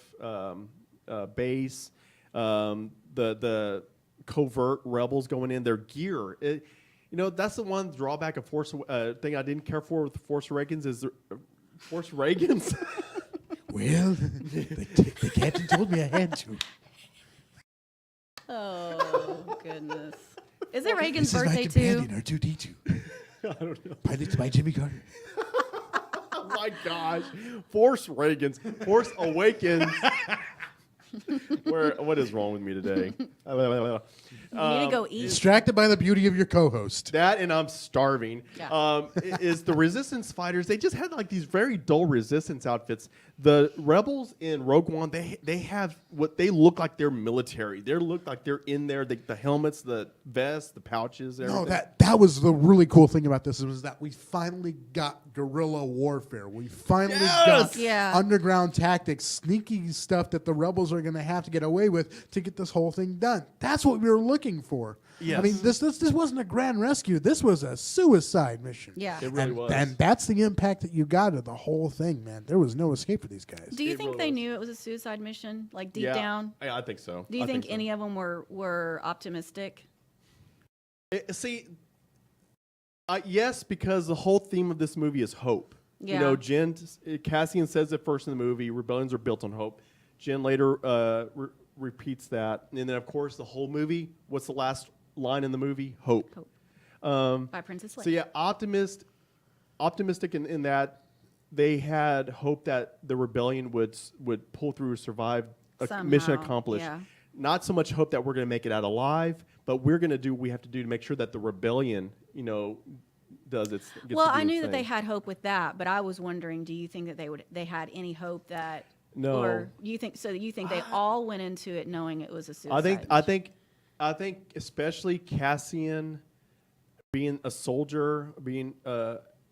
base, the covert rebels going in, their gear. That's the one drawback of Force thing I didn't care for with Force Awakens is Force Awakens. Well, the captain told me I had to. Oh, goodness. Is it Reagan's This is my birthday, too? companion, R2-D2. I don't know. Piloted by Jimmy Carter. Oh my gosh, Force Awakens. What is wrong with me today? You need to go eat. Distracted by the beauty of your co-host. That and I'm starving. Yeah. Is the Resistance fighters? They just had like these very dull Resistance outfits. The Rebels in Rogue One, they have what they look like. They're military. They look like they're in there. The helmets, the vests, the pouches. Everything. No, that was the really cool thing about this was that we finally got guerrilla warfare. We finally got Yeah. underground tactics, sneaky stuff that the rebels are going to have to get away with to get this whole thing done. That's what we were looking for. Yes. I mean, this wasn't a grand rescue. This was a suicide mission. Yeah. It really and, was. and that's the impact that you got of the whole thing, man. There was no escape for these guys. Do you It think really they was. knew it was a suicide mission, like deep Yeah, down? I think so. Do you I think so. any of them were optimistic? See, yes, because the whole theme of this movie is hope. Yeah. Cassian says it first in the movie, rebellions are built on hope. Jen later repeats that. And then, of course, the whole movie, what's the last line in the movie? Hope. By Princess Leia. So, yeah, optimistic in that they had hope that the rebellion would pull through, survive, mission Somehow, accomplished. yeah. Not so much hope that we're going to make it out alive, but we're going to do what we have to do to make sure that the rebellion, does its. Gets Well, to do I knew its that they thing. had hope with that, but I was wondering, do you think that they had any hope that? No. Or you think they all went into it knowing it was a suicide? I think especially Cassian being a soldier, being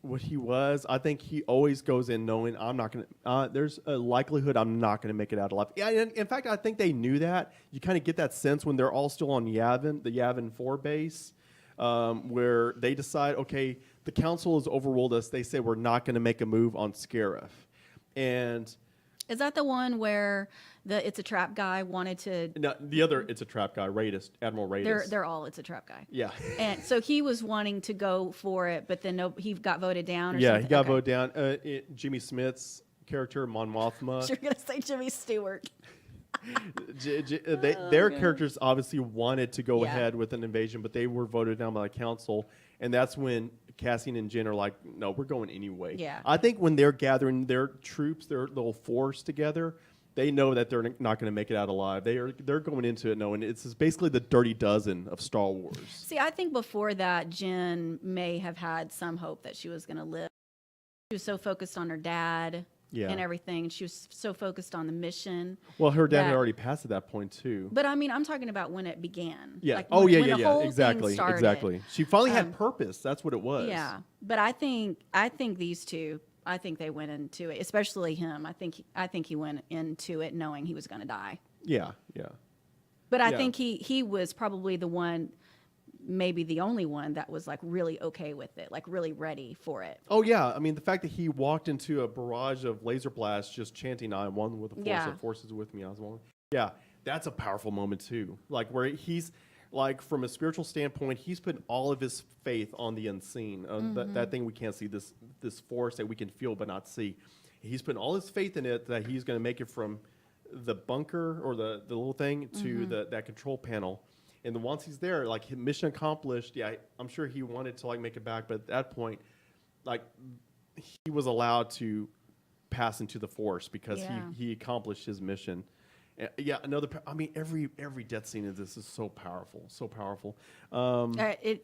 what he was, I think he always goes in knowing I'm not going to. There's a likelihood I'm not going to make it out alive. Yeah, in fact, I think they knew that. You kind of get that sense when they're all still on Yavin, the Yavin 4 base, where they decide, okay, the council has overruled us. They say we're not going to make a move on Scarif, and. Is that the one where it's a trap guy wanted to? No, the other, it's a trap guy, Admiral Raidus. They're all it's a trap guy. Yeah. And so he was wanting to go for it, but then he got voted down. Or Yeah, something? he got Okay. voted down. Jimmy Smith's character, Mon Mothma. You're gonna say Jimmy Stewart. Their characters obviously wanted to go Yeah. ahead with an invasion, but they were voted down by the council, and that's when Cassian and Jen are like, "No, we're going anyway." Yeah. I think when they're gathering their troops, their little force together, they know that they're not going to make it out alive. They're going into it knowing it's basically the Dirty Dozen of Star Wars. See, I think before that, Jen may have had some hope that she was going to live. She was so focused on her dad Yeah. and everything. She was so focused on the mission. Well, her dad had that- already passed at that point too. But I mean, I'm talking about when it began. Yeah. Like Oh, when, yeah, when yeah, the yeah. whole thing Exactly. started. Exactly. She finally Um, had purpose. That's what it was. Yeah, but I think these two. I think they went into it, especially him. I think he went into it knowing he was going to die. Yeah. Yeah. But I Yeah. think he was probably the one, maybe the only one that was like really okay with it, like really ready for it. Oh yeah, I mean the fact that he walked into a barrage of laser blasts just chanting "I'm one with the force, Yeah. the force is with me." I was one. Yeah, that's a powerful moment too. Like where he's like from a spiritual standpoint, he's putting all of his faith on the unseen, on that thing we can't see, this force that we can feel but not see. He's putting all his faith in it that he's going to make it from the bunker or the little thing to that control panel. And then once he's there, like mission accomplished. Yeah, I'm sure he wanted to like make it back, but at that point, like he was allowed to pass into the force because Yeah. he accomplished his mission. Yeah, I mean, every death scene in this is so powerful, so powerful.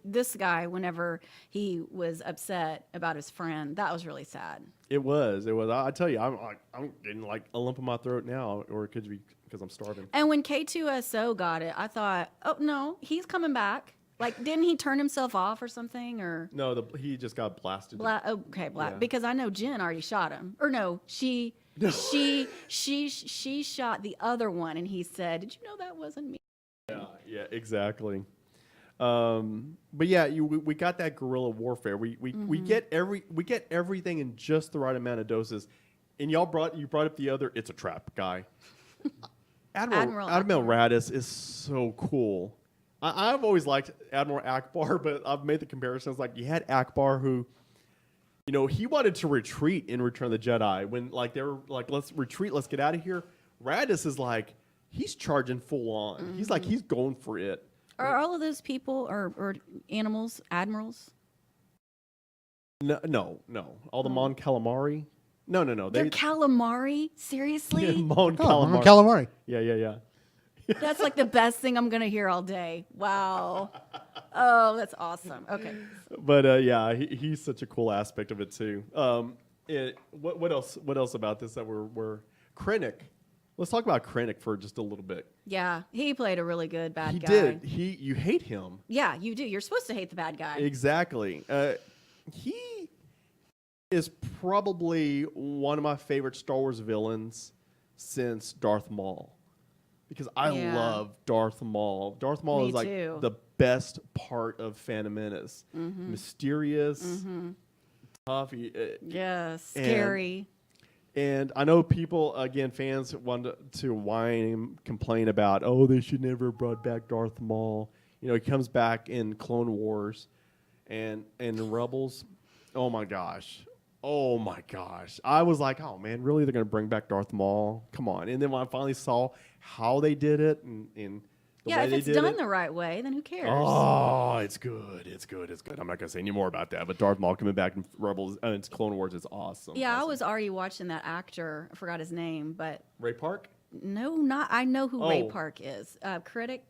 This guy, whenever he was upset about his friend, that was really sad. It was. I tell you, I'm getting like a lump in my throat now, or it could be because I'm starving. And when K2SO got it, I thought, oh no, he's coming back. Like, didn't he turn himself off or something? Or No, he just got blasted. Yeah. Because I know Jen already shot him. Or no, she shot the other one, and he said, "Did you know that wasn't me?" Yeah, exactly. But yeah, we got that guerrilla warfare. We get everything in just the right amount of doses. And you brought up the other. It's a trap guy. Admiral Raddus is so cool. I've always liked Admiral Akbar, but I've made the comparisons. Like, you had Akbar, who, he wanted to retreat in Return of the Jedi when they were like, let's retreat, let's get out of here. Raddus is like, he's charging full on. Mm-hmm. He's going for it. Are all of those people or animals admirals? No. All the Mon Calamari. No. They're calamari? Seriously? Yeah, Mon Calamari. Yeah. That's like the best thing I'm going to hear all day. Wow. Oh, that's awesome. Okay. But yeah, he's such a cool aspect of it too. What else about this that we're Krennic? Let's talk about Krennic for just a little bit. Yeah, he played a really good bad guy. He did. You hate him. Yeah, you do. You're supposed to hate the bad guy. Exactly. He is probably one of my favorite Star Wars villains since Darth Maul. Because I love Darth Maul. Darth Maul is like the best part of Phantom Menace. Mm-hmm. Mysterious, tough. Scary. And I know people, again, fans want to whine and complain about, they should never have brought back Darth Maul. He comes back in Clone Wars and in Rebels. Oh my gosh. I was like, oh man, really? They're going to bring back Darth Maul? Come on. And then when I finally saw how they did it and the way if it's done the right way, then who cares? Oh, it's good. I'm not going to say any more about that, but Darth Maul coming back in Rebels and it's Clone Wars is awesome. Yeah, awesome. I was already watching that actor. I forgot his name, but Ray Park? No, I know who Ray Park is. Krennic.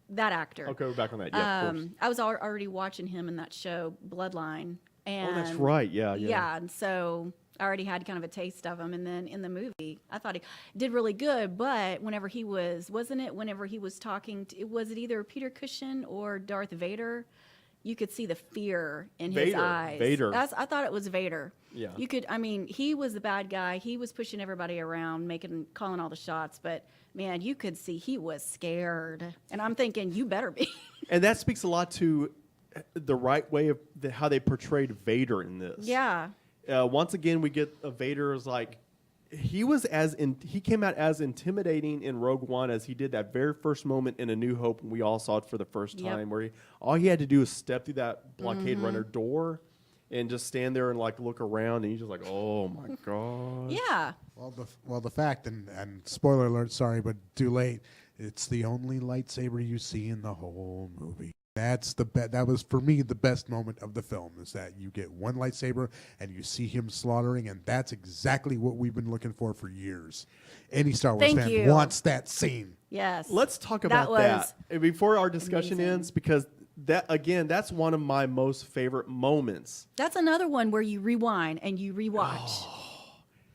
That actor. Okay, we're back on that. Yeah, of course. I was already watching him in that show, Bloodline. And that's right. Yeah. Yeah, and so I already had kind of a taste of him. And then in the movie, I thought he did really good. But whenever he was talking, was it either Peter Cushing or Darth Vader? You could see the fear in his eyes. I thought it was Vader. Yeah. He was the bad guy. He was pushing everybody around, calling all the shots. But man, you could see he was scared. And I'm thinking, you better be. And that speaks a lot to the right way of how they portrayed Vader in this. Yeah. Once again, we get Vader as like he came out as intimidating in Rogue One as he did that very first moment in A New Hope when we all saw it for the first time, where all he had to do was step through that blockade runner door and just stand there and look around, and he's just like, oh my god. Yeah. Well, the fact and spoiler alert, sorry, but too late. It's the only lightsaber you see in the whole movie. That's that was for me the best moment of the film, is that you get one lightsaber and you see him slaughtering, and that's exactly what we've been looking for years. Any Star Wars fan wants that scene. Yes. Let's talk about that before our discussion ends, because that's one of my most favorite moments. That's another one where you rewind and you rewatch.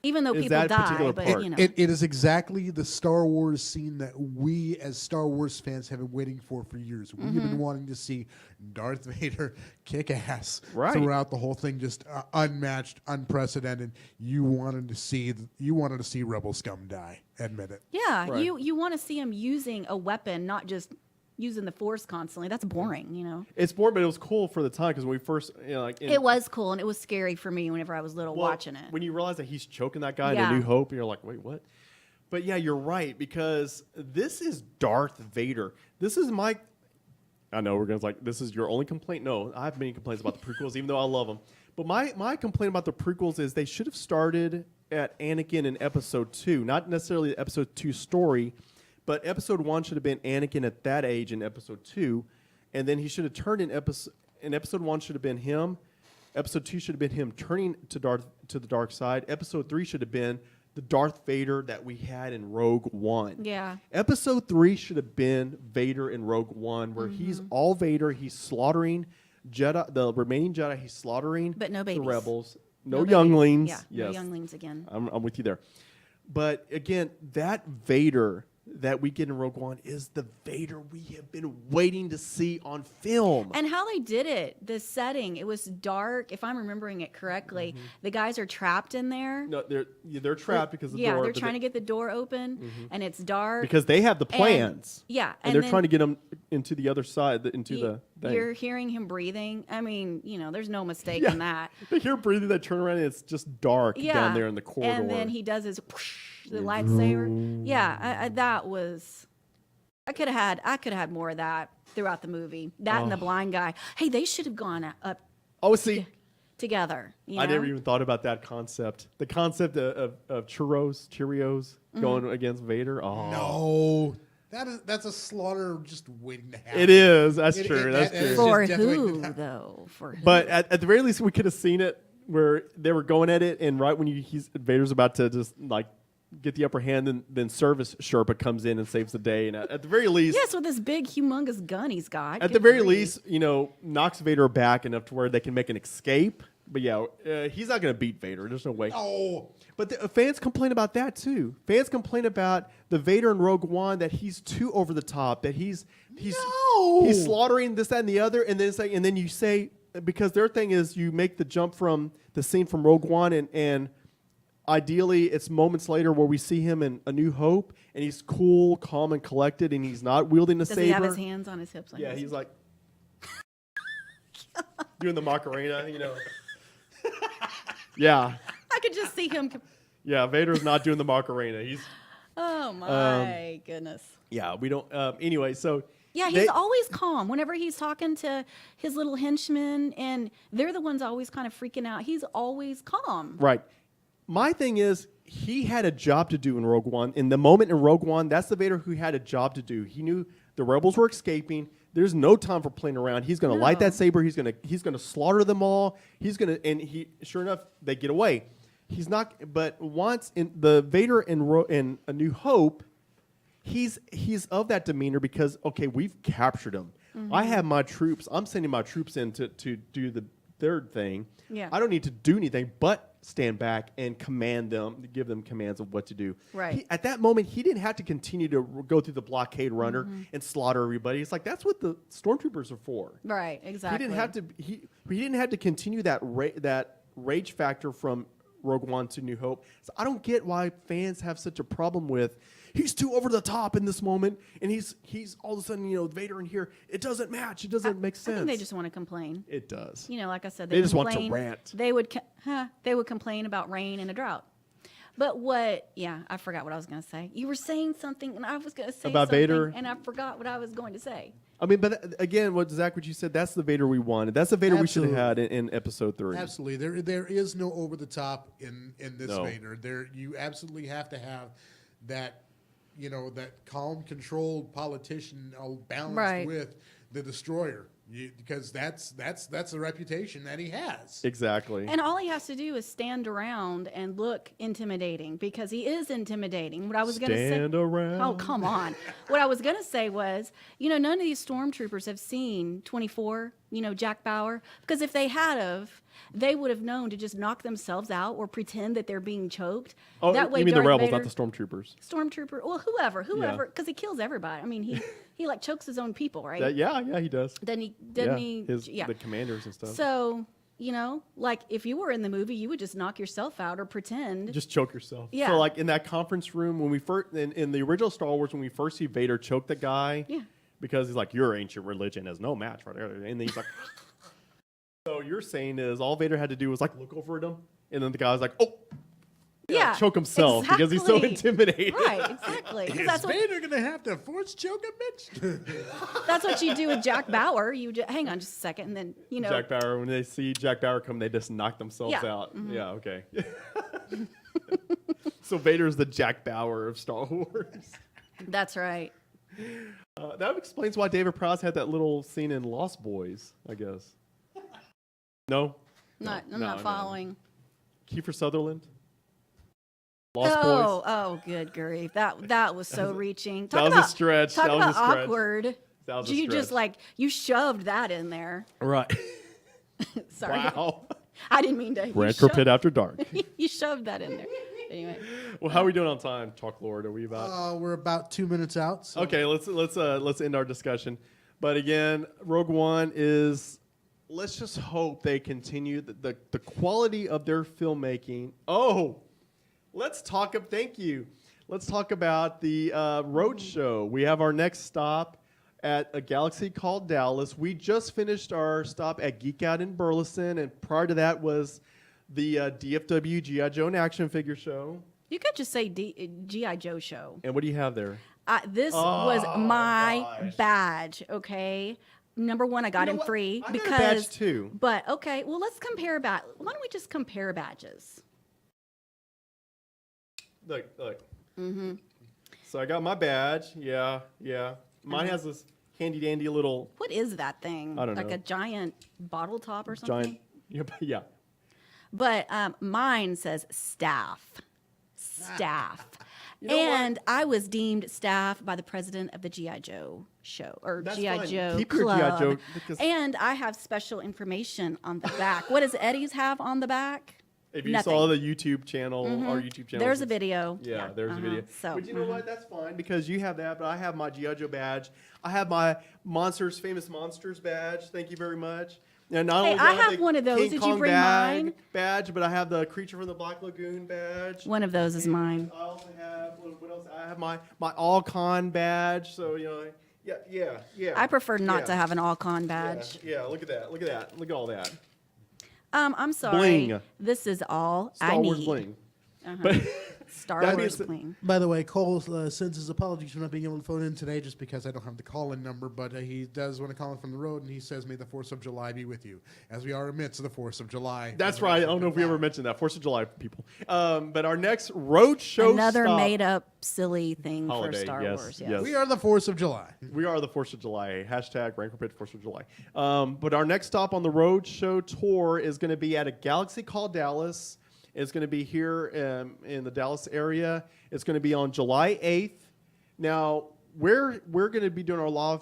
Even though people that die, but It is exactly the Star Wars scene that we as Star Wars fans have been waiting for years. We've been wanting to see Darth Vader kick ass throughout the whole thing, just unmatched, unprecedented. You wanted to see Rebel scum die. Admit it. Yeah, right. You want to see him using a weapon, not just using the Force constantly. That's boring, It's boring, but it was cool for the time because when we first, it was cool, and it was scary for me whenever I was little watching it. When you realize that he's choking that guy in A New Hope, you're like, wait, what? But yeah, you're right, because this is Darth Vader. This is I know we're going to this is your only complaint. No, I have many complaints about the prequels, even though I love them. But my complaint about the prequels is they should have started at Anakin in Episode 2, not necessarily the Episode 2 story, but Episode 1 should have been Anakin at that age in Episode 2, and then he should have turned in Episode 1 should have been him. Episode 2 should have been him turning to the dark side. Episode 3 should have been the Darth Vader that we had in Rogue One. Yeah. Episode 3 should have been Vader in Rogue One, where he's all Vader. He's slaughtering Jedi, the remaining Jedi. He's slaughtering But no the babies. rebels. No No babies. younglings. Yeah, Yes. no younglings again. I'm with you there. But again, that Vader that we get in Rogue One is the Vader we have been waiting to see on film. And how they did it, the setting, it was dark. If I'm remembering it correctly, the guys are trapped in there. No, they're trapped because of the Yeah, door. they're but trying to get the door open, and it's dark. because they have the plans. Yeah, And they're then trying to get them into the other side, into the thing. You're hearing him breathing. I mean, there's no mistake Yeah. in that. They hear breathing, they turn around, and it's just dark Yeah, down there in the corridor. And then he does his the lightsaber. Yeah, that was. I could have had more of that throughout the movie. That and the blind guy. Hey, they should have gone up Oh, see, together. I never even thought about that concept. The concept of Cheerios going against Vader. Oh, No, that's a slaughter just waiting to happen. it is. That's It- true. it- That's that true. is For just definitely- who though? For who? But at the very least, we could have seen it where they were going at it, and right when Vader's about to just like get the upper hand, and then Service Sherpa comes in and saves the day. And at the very least, yes, with this big, humongous gun he's got. at the Good very grief. least, knocks Vader back enough to where they can make an escape. But yeah, he's not going to beat Vader. There's no way. Oh, But fans complain about that too. Fans complain about the Vader in Rogue One, that he's too over the top, that he's No. slaughtering this, that, and the other, and then it's like, and then you say, because their thing is you make the jump from the scene from Rogue One, and ideally it's moments later where we see him in A New Hope, and he's cool, calm, and collected, and he's not wielding a Does saber. he have his hands on his hips? Like Yeah, this? he's like doing the Macarena, Yeah. I could just see him. Yeah, Vader's not doing the Macarena. He's Oh my goodness. yeah. We don't. Anyway, so Yeah, he's always calm whenever he's talking to his little henchmen, and they're the ones always kind of freaking out. He's always calm. right. My thing is, he had a job to do in Rogue One. In the moment in Rogue One, that's the Vader who had a job to do. He knew the rebels were escaping. There's no time for playing around. He's going to light that saber. He's going to slaughter them all. Sure enough, they get away. He's not. But once in the Vader in A New Hope, he's of that demeanor because we've captured him. I have my troops. I'm sending my troops in to do the third thing. Yeah. I don't need to do anything but stand back and command them, give them commands of what to do. Right. At that moment, he didn't have to continue to go through the blockade runner and slaughter everybody. It's like that's what the stormtroopers are for. Right, exactly. He didn't have to. He didn't have to continue that rage factor from Rogue One to New Hope. So I don't get why fans have such a problem with. He's too over the top in this moment, and he's all of a sudden Vader in here. It doesn't match. It doesn't make sense. I think they just want to complain. It does. Like I said, They just want to complain. rant. They would complain about rain and a drought. But I forgot what I was going to say. You were saying something, and I was going to say About something, Vader? and I forgot what I was going to say. I mean, but again, what you said, that's the Vader we wanted. That's the Vader we should have had in Episode 3. absolutely. There is no over the top in this No. Vader. You absolutely have to have that, that calm, controlled politician all balanced Right. with the destroyer. Because that's the reputation that he has. Exactly. And all he has to do is stand around and look intimidating, because he is intimidating. What I was going to say. Stand around. Oh, come on. What I was going to say was, none of these stormtroopers have seen 24, Jack Bauer, because if they had of, they would have known to just knock themselves out or pretend that they're being choked. Oh, that way you mean Darth the rebels, Vader, not the stormtroopers? stormtrooper, well, whoever, because he kills everybody. I mean, he like chokes his own people, right? Yeah, he does. Didn't he? The commanders and stuff. So, like if you were in the movie, you would just knock yourself out or pretend. Just choke yourself. Yeah. So like in that conference room when we first in the original Star Wars, when we first see Vader choke the guy, Yeah. because he's like, your ancient religion has no match for it, and then he's like, so you're saying is all Vader had to do was like look over at him, and then the guy was like, oh, yeah, choke himself because he's so exactly. intimidated. Right, exactly. 'Cause Is that's what, Vader going to have to force choke a bitch? that's what you do with Jack Bauer. Hang on just a second, and then Jack Bauer, when they see Jack Bauer come, they just knock themselves Yeah. out. Yeah, okay. So Vader's the Jack Bauer of Star Wars. That's right. That explains why David Prowse had that little scene in Lost Boys, I guess. No? I'm No, not no. following. Kiefer Sutherland? Lost Boys. Oh, good grief! That was so reaching. That was a stretch. Talk That was about a stretch. awkward. That was a You just stretch. you shoved that in there. Right. Sorry, Wow. I didn't mean to. You Rantcor Pit shoved- After Dark. You shoved that in there. Anyway, Well, how are we doing on time, Chalk Lord? Are we about? We're about 2 minutes out. So. Okay, let's end our discussion. But again, Rogue One is. Let's just hope they continue the quality of their filmmaking. Oh, let's talk. Thank you. Let's talk about the road show. We have our next stop at a galaxy called Dallas. We just finished our stop at Geek Out in Burleson, and prior to that was the DFW G.I. Joe and action figure show. you could just say GI Joe show. And what do you have there? This was my badge. Okay. Number one, I got You know in what? free I got a because. badge too. But okay, well, let's compare Why don't we just compare badges? Look. Mm-hmm. So I got my badge. Yeah. Mine has this handy dandy little What is that thing? I don't like know. a giant bottle top or something? giant. Yeah. But mine says staff. You know what? And I was deemed staff by the president of the GI Joe show or That's GI fine. Joe Keep your club. G.I. Joe, because- And I have special information on the back. What does Eddie's have on the back? If you Nothing. saw the YouTube channel, our YouTube channel. There's a video. Yeah, there's a video. So, But you know what? That's fine because you have that, but I have my G.I. Joe badge. I have my Famous Monsters badge. Thank you very much. And not Hey, only do I have have the one of those. King Did you Kong bring mine? badge, but I have the Creature from the Black Lagoon badge. One of those is mine. I also have what else? I have my All Con badge. So yeah. I prefer not Yeah. to have an all-con badge. Yeah, look at that. Look at all that. I'm sorry. Bling. This is all Star I Wars need. bling. Uh-huh. Star That Wars means- bling. By the way, Cole sends his apologies for not being able to phone in today just because I don't have the call-in number, but he does want to call in from the road, and he says, may the 4th of July be with you, as we are amidst the 4th of July. That's right. I don't know if we ever mentioned that. 4th of July, people. But our next road show Another stop, made-up silly thing Holiday, for Star yes, Wars. yes. We are the 4th of July. We are the 4th of July. Hashtag Rantcor Pit 4th of July. But our next stop on the road show tour is going to be at a galaxy called Dallas. It's going to be here in the Dallas area. It's going to be on July 8th. Now, we're going to be doing our live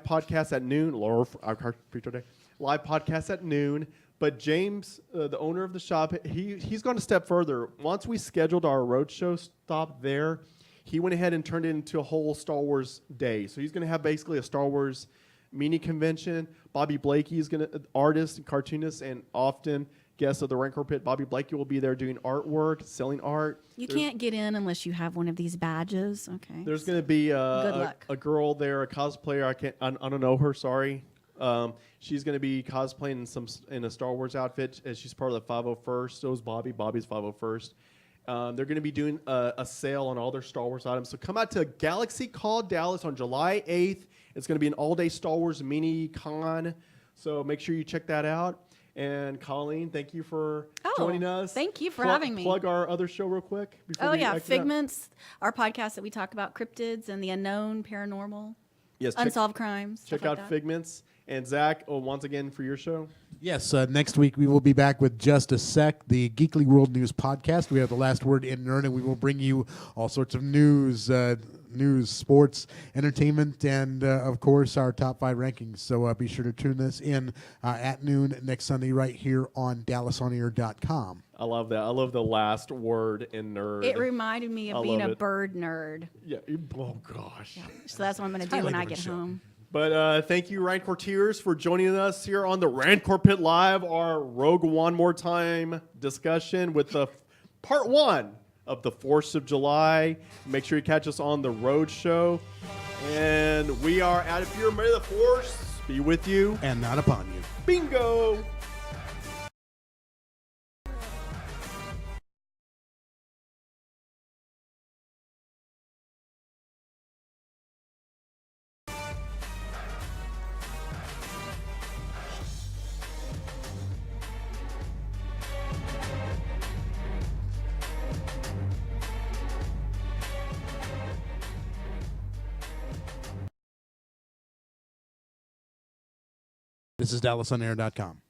podcast at noon. Live podcast at noon. But James, the owner of the shop, he's gone a step further. Once we scheduled our roadshow stop there, he went ahead and turned it into a whole Star Wars day. So he's going to have basically a Star Wars mini convention. Bobby Blakey is going to artist and cartoonist and often guest of the Rantcor Pit. Bobby Blakey will be there doing artwork, selling art. You can't get in unless you have one of these badges. Okay. There's going to be luck. a girl there, a cosplayer. I don't know her. Sorry. She's going to be cosplaying in a Star Wars outfit as she's part of the 501st. So is Bobby. Bobby's 501st. They're going to be doing a sale on all their Star Wars items. So come out to Galaxy Called Dallas on July 8th. It's going to be an all-day Star Wars mini con. So make sure you check that out. And Colleen, thank you for joining us. Thank you for having me. Plug our other show real quick. Before we exit out. Figments, our podcast that we talk about cryptids and the unknown, paranormal, Yes, unsolved crimes. check stuff like out that. Figments. And Zach, once again for your show. Yes, next week we will be back with Just a Sec, the Geekly World News podcast. We have the last word in nerd, and we will bring you all sorts of news, sports, entertainment, and, of course, our top 5 rankings. So be sure to tune this in at noon next Sunday right here on DallasOnAir.com. I love that. I love the last word in nerd. It reminded me I of being love a it. bird nerd. Yeah. Oh, gosh. So that's what I'm going to do when I get home. But thank you, Rantcorteers, for joining us here on the Rantcor Pit Live, our Rogue One More Time discussion with the part 1 of the 4th of July. Make sure you catch us on the road show. And we are out of here. May the Force be with you. And not upon you. Bingo! This is DallasOnAir.com.